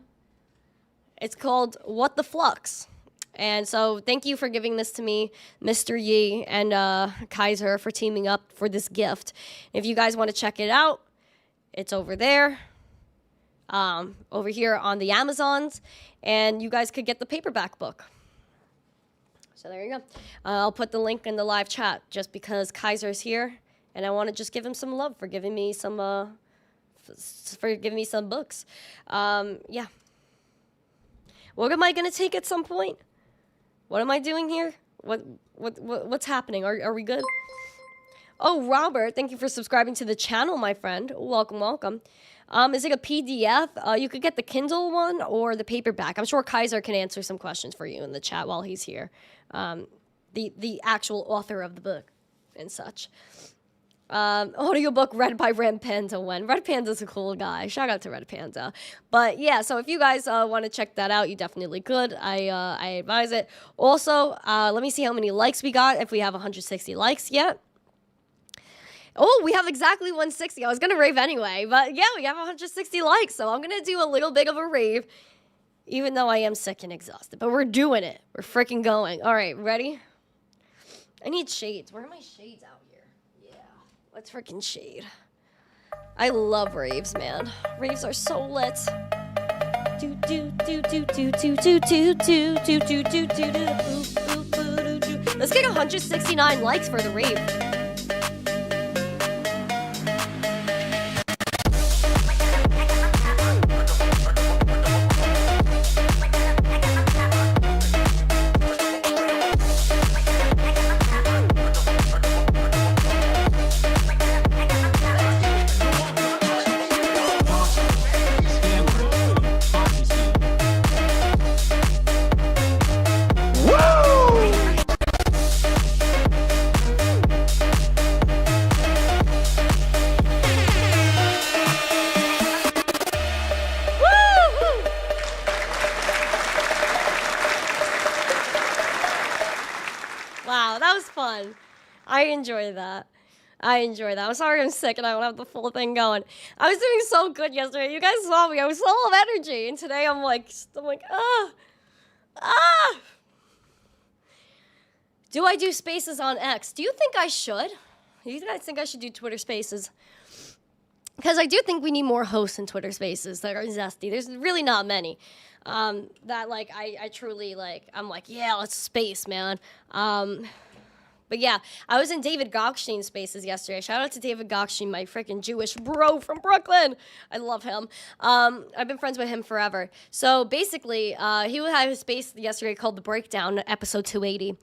[SPEAKER 1] It's called What the FLUX. And so thank you for giving this to me, Mr. Yi and Kaiser, for teaming up for this gift. If you guys want to check it out, it's over there, over here on the Amazons, and you guys could get the paperback book. So there you go. I'll put the link in the live chat just because Kaiser's here, and I want to just give him some love for giving me some books. Yeah. What am I gonna take at some point? What am I doing here? What's happening? Are we good? Oh, Robert, thank you for subscribing to the channel, my friend. Welcome, welcome. Is it a PDF? You could get the Kindle one or the paperback. I'm sure Kaiser can answer some questions for you in the chat while he's here. The actual author of the book and such. Audiobook read by Red Panda when. Red Panda's a cool guy. Shout out to Red Panda. But yeah, so if you guys want to check that out, you definitely could. I advise it. Also, let me see how many likes we got, if we have 160 likes yet. Oh, we have exactly 160. I was going to rave anyway, but yeah, we have 160 likes, so I'm going to do a little bit of a rave, even though I am sick and exhausted. But we're doing it. We're freaking going. All right, ready? I need shades. Where are my shades out here? Let's freaking shade. I love raves, man. Raves are so lit. Let's get 169 likes for the rave. I enjoy that. I'm sorry I'm sick and I don't have the full thing going. I was doing so good yesterday. You guys saw me. I was full of energy. And today I'm like, Do I do spaces on X? Do you think I should? Do you guys think I should do Twitter spaces? Because I do think we need more hosts in Twitter spaces that are zesty. There's really not many. That like I truly like, I'm like, yeah, let's space, man. But yeah, I was in David Gokhshtein's spaces yesterday. Shout out to David Gokhshtein, my freaking Jewish bro from Brooklyn. I love him. I've been friends with him forever. So basically, he had his space yesterday called The Breakdown, episode 280.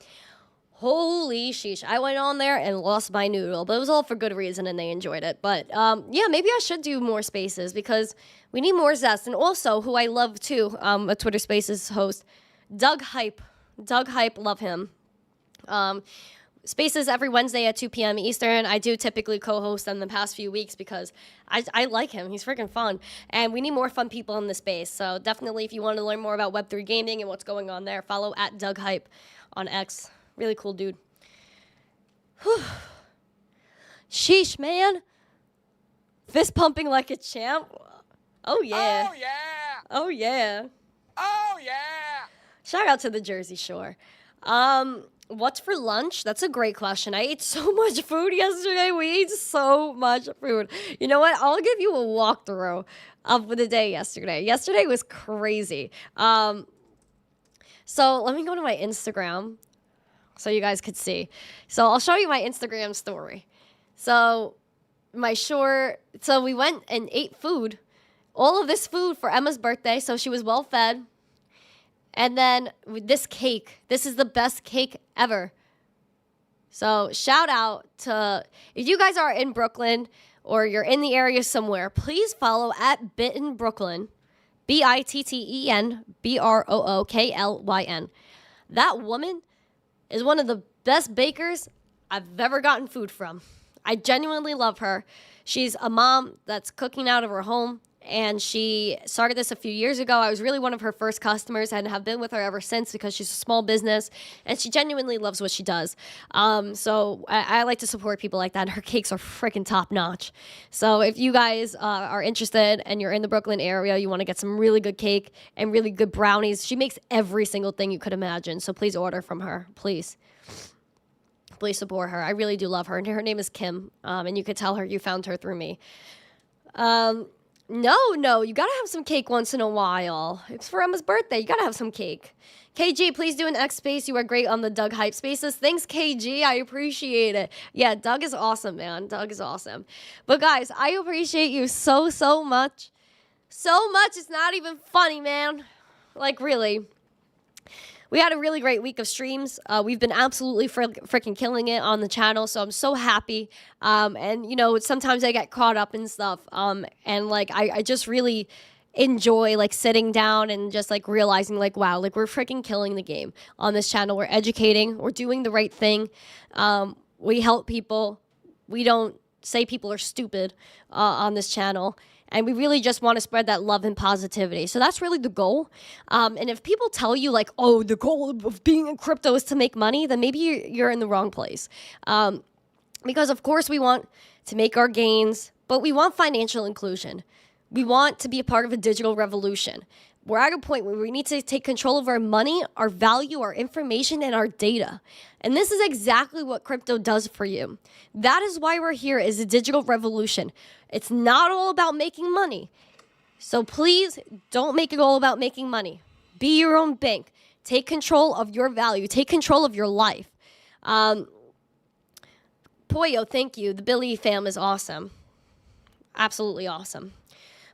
[SPEAKER 1] Holy sheesh. I went on there and lost my noodle, but it was all for good reason and they enjoyed it. But yeah, maybe I should do more spaces because we need more zest. And also, who I love too, a Twitter Spaces host, Doug Hype. Doug Hype, love him. Spaces every Wednesday at 2 p.m. Eastern. I do typically co-host them the past few weeks because I like him. He's freaking fun. And we need more fun people in the space. So definitely if you want to learn more about Web3 gaming and what's going on there, follow at Doug Hype on X. Really cool dude. Whew. Sheesh, man. Fist pumping like a champ. Oh, yeah.
[SPEAKER 8] Oh, yeah.
[SPEAKER 1] Oh, yeah.
[SPEAKER 8] Oh, yeah.
[SPEAKER 1] Shout out to the Jersey Shore. What's for lunch? That's a great question. I ate so much food yesterday. We ate so much food. You know what? I'll give you a walkthrough of the day yesterday. Yesterday was crazy. So let me go to my Instagram so you guys could see. So I'll show you my Instagram story. So we went and ate food. All of this food for Emma's birthday, so she was well fed. And then with this cake, this is the best cake ever. So shout out to, if you guys are in Brooklyn or you're in the area somewhere, please follow at Bitten Brooklyn, BITTEN, That woman is one of the best bakers I've ever gotten food from. I genuinely love her. She's a mom that's cooking out of her home. And she started this a few years ago. I was really one of her first customers and have been with her ever since because she's a small business and she genuinely loves what she does. So I like to support people like that. Her cakes are freaking top notch. So if you guys are interested and you're in the Brooklyn area, you want to get some really good cake and really good brownies. She makes every single thing you could imagine. So please order from her, please. Please support her. I really do love her. And her name is Kim. And you could tell her you found her through me. No, you gotta have some cake once in a while. It's for Emma's birthday. You gotta have some cake. KG, please do an X space. You are great on the Doug Hype spaces. Thanks, KG. I appreciate it. Yeah, Doug is awesome, man. Doug is awesome. But guys, I appreciate you so much. So much, it's not even funny, man. Like, really. We had a really great week of streams. We've been absolutely freaking killing it on the channel, so I'm so happy. And, you know, sometimes I get caught up in stuff. And, like, I just really enjoy, like, sitting down and just, like, realizing, like, wow, like, we're freaking killing the game on this channel. We're educating. We're doing the right thing. We help people. We don't say people are stupid on this channel. And we really just want to spread that love and positivity. So that's really the goal. And if people tell you like, oh, the goal of being in crypto is to make money, then maybe you're in the wrong place. Because of course we want to make our gains, but we want financial inclusion. We want to be a part of a digital revolution. We're at a point where we need to take control of our money, our value, our information, and our data. And this is exactly what crypto does for you. That is why we're here, is a digital revolution. It's not all about making money. So please don't make it all about making money. Be your own bank. Take control of your value. Take control of your life. Poyo, thank you. The Billy fam is awesome. Absolutely awesome.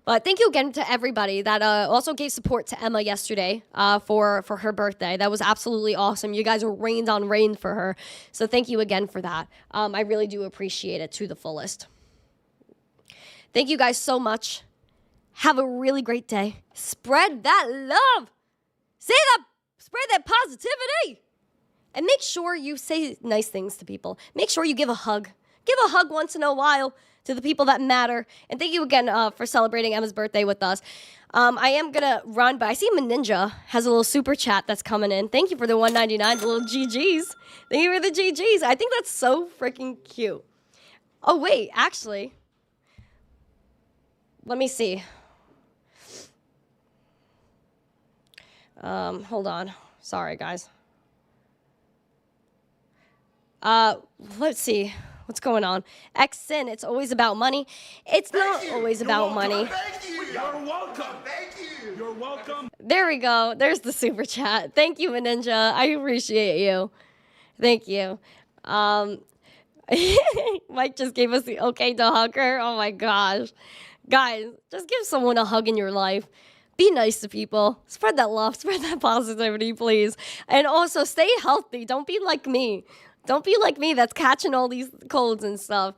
[SPEAKER 1] But thank you again to everybody that also gave support to Emma yesterday for her birthday. That was absolutely awesome. You guys rained on rain for her. So thank you again for that. I really do appreciate it to the fullest. Thank you guys so much. Have a really great day. Spread that love. Spread that positivity. And make sure you say nice things to people. Make sure you give a hug. Give a hug once in a while to the people that matter. And thank you again for celebrating Emma's birthday with us. I am going to run, but I see Ninja has a little super chat that's coming in. Thank you for the $1.99, the little GGs. Thank you for the GGs. I think that's so freaking cute. Oh, wait, actually, let me see. Hold on. Sorry, guys. Let's see. What's going on? X-Sin, it's always about money. It's not always about money.
[SPEAKER 6] Thank you. You're welcome. Thank you. You're welcome.
[SPEAKER 1] There we go. There's the super chat. Thank you, Ninja. I appreciate you. Thank you. Mike just gave us the okay to hug her. Oh my gosh. Guys, just give someone a hug in your life. Be nice to people. Spread that love. Spread that positivity, please. And also, stay healthy. Don't be like me. Don't be like me that's catching all these colds and stuff.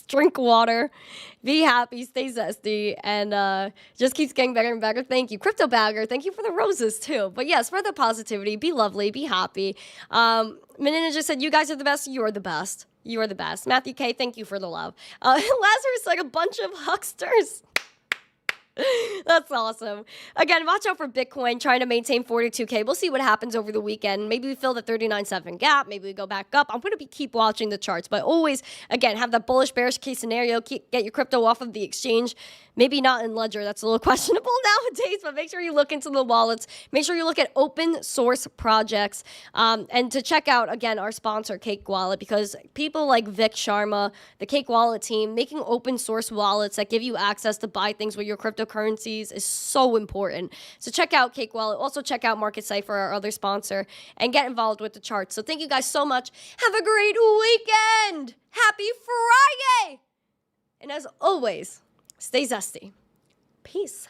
[SPEAKER 1] Drink water. Be happy. Stay zesty. And just keeps getting better and better. Thank you. Crypto Bagger, thank you for the roses, too. But yeah, spread the positivity. Be lovely. Be happy. Menina just said, you guys are the best. You are the best. You are the best. Matthew K, thank you for the love. Lazarus like a bunch of hucksters. That's awesome. Again, watch out for Bitcoin trying to maintain 42K. We'll see what happens over the weekend. Maybe we fill the 39.7 gap. Maybe we go back up. I'm going to keep watching the charts, but always, again, have that bullish bearish case scenario. Get your crypto off of the exchange. Maybe not in Ledger. That's a little questionable nowadays, but make sure you look into the wallets. Make sure you look at open source projects. And to check out, again, our sponsor, Cake Wallet, because people like Vic Sharma, the Cake Wallet team, making open source wallets that give you access to buy things with your cryptocurrencies is so important. So check out Cake Wallet. Also check out Cipher, our other sponsor, and get involved with the charts. So thank you guys so much. Have a great weekend. Happy Friday. And as always, stay zesty. Peace.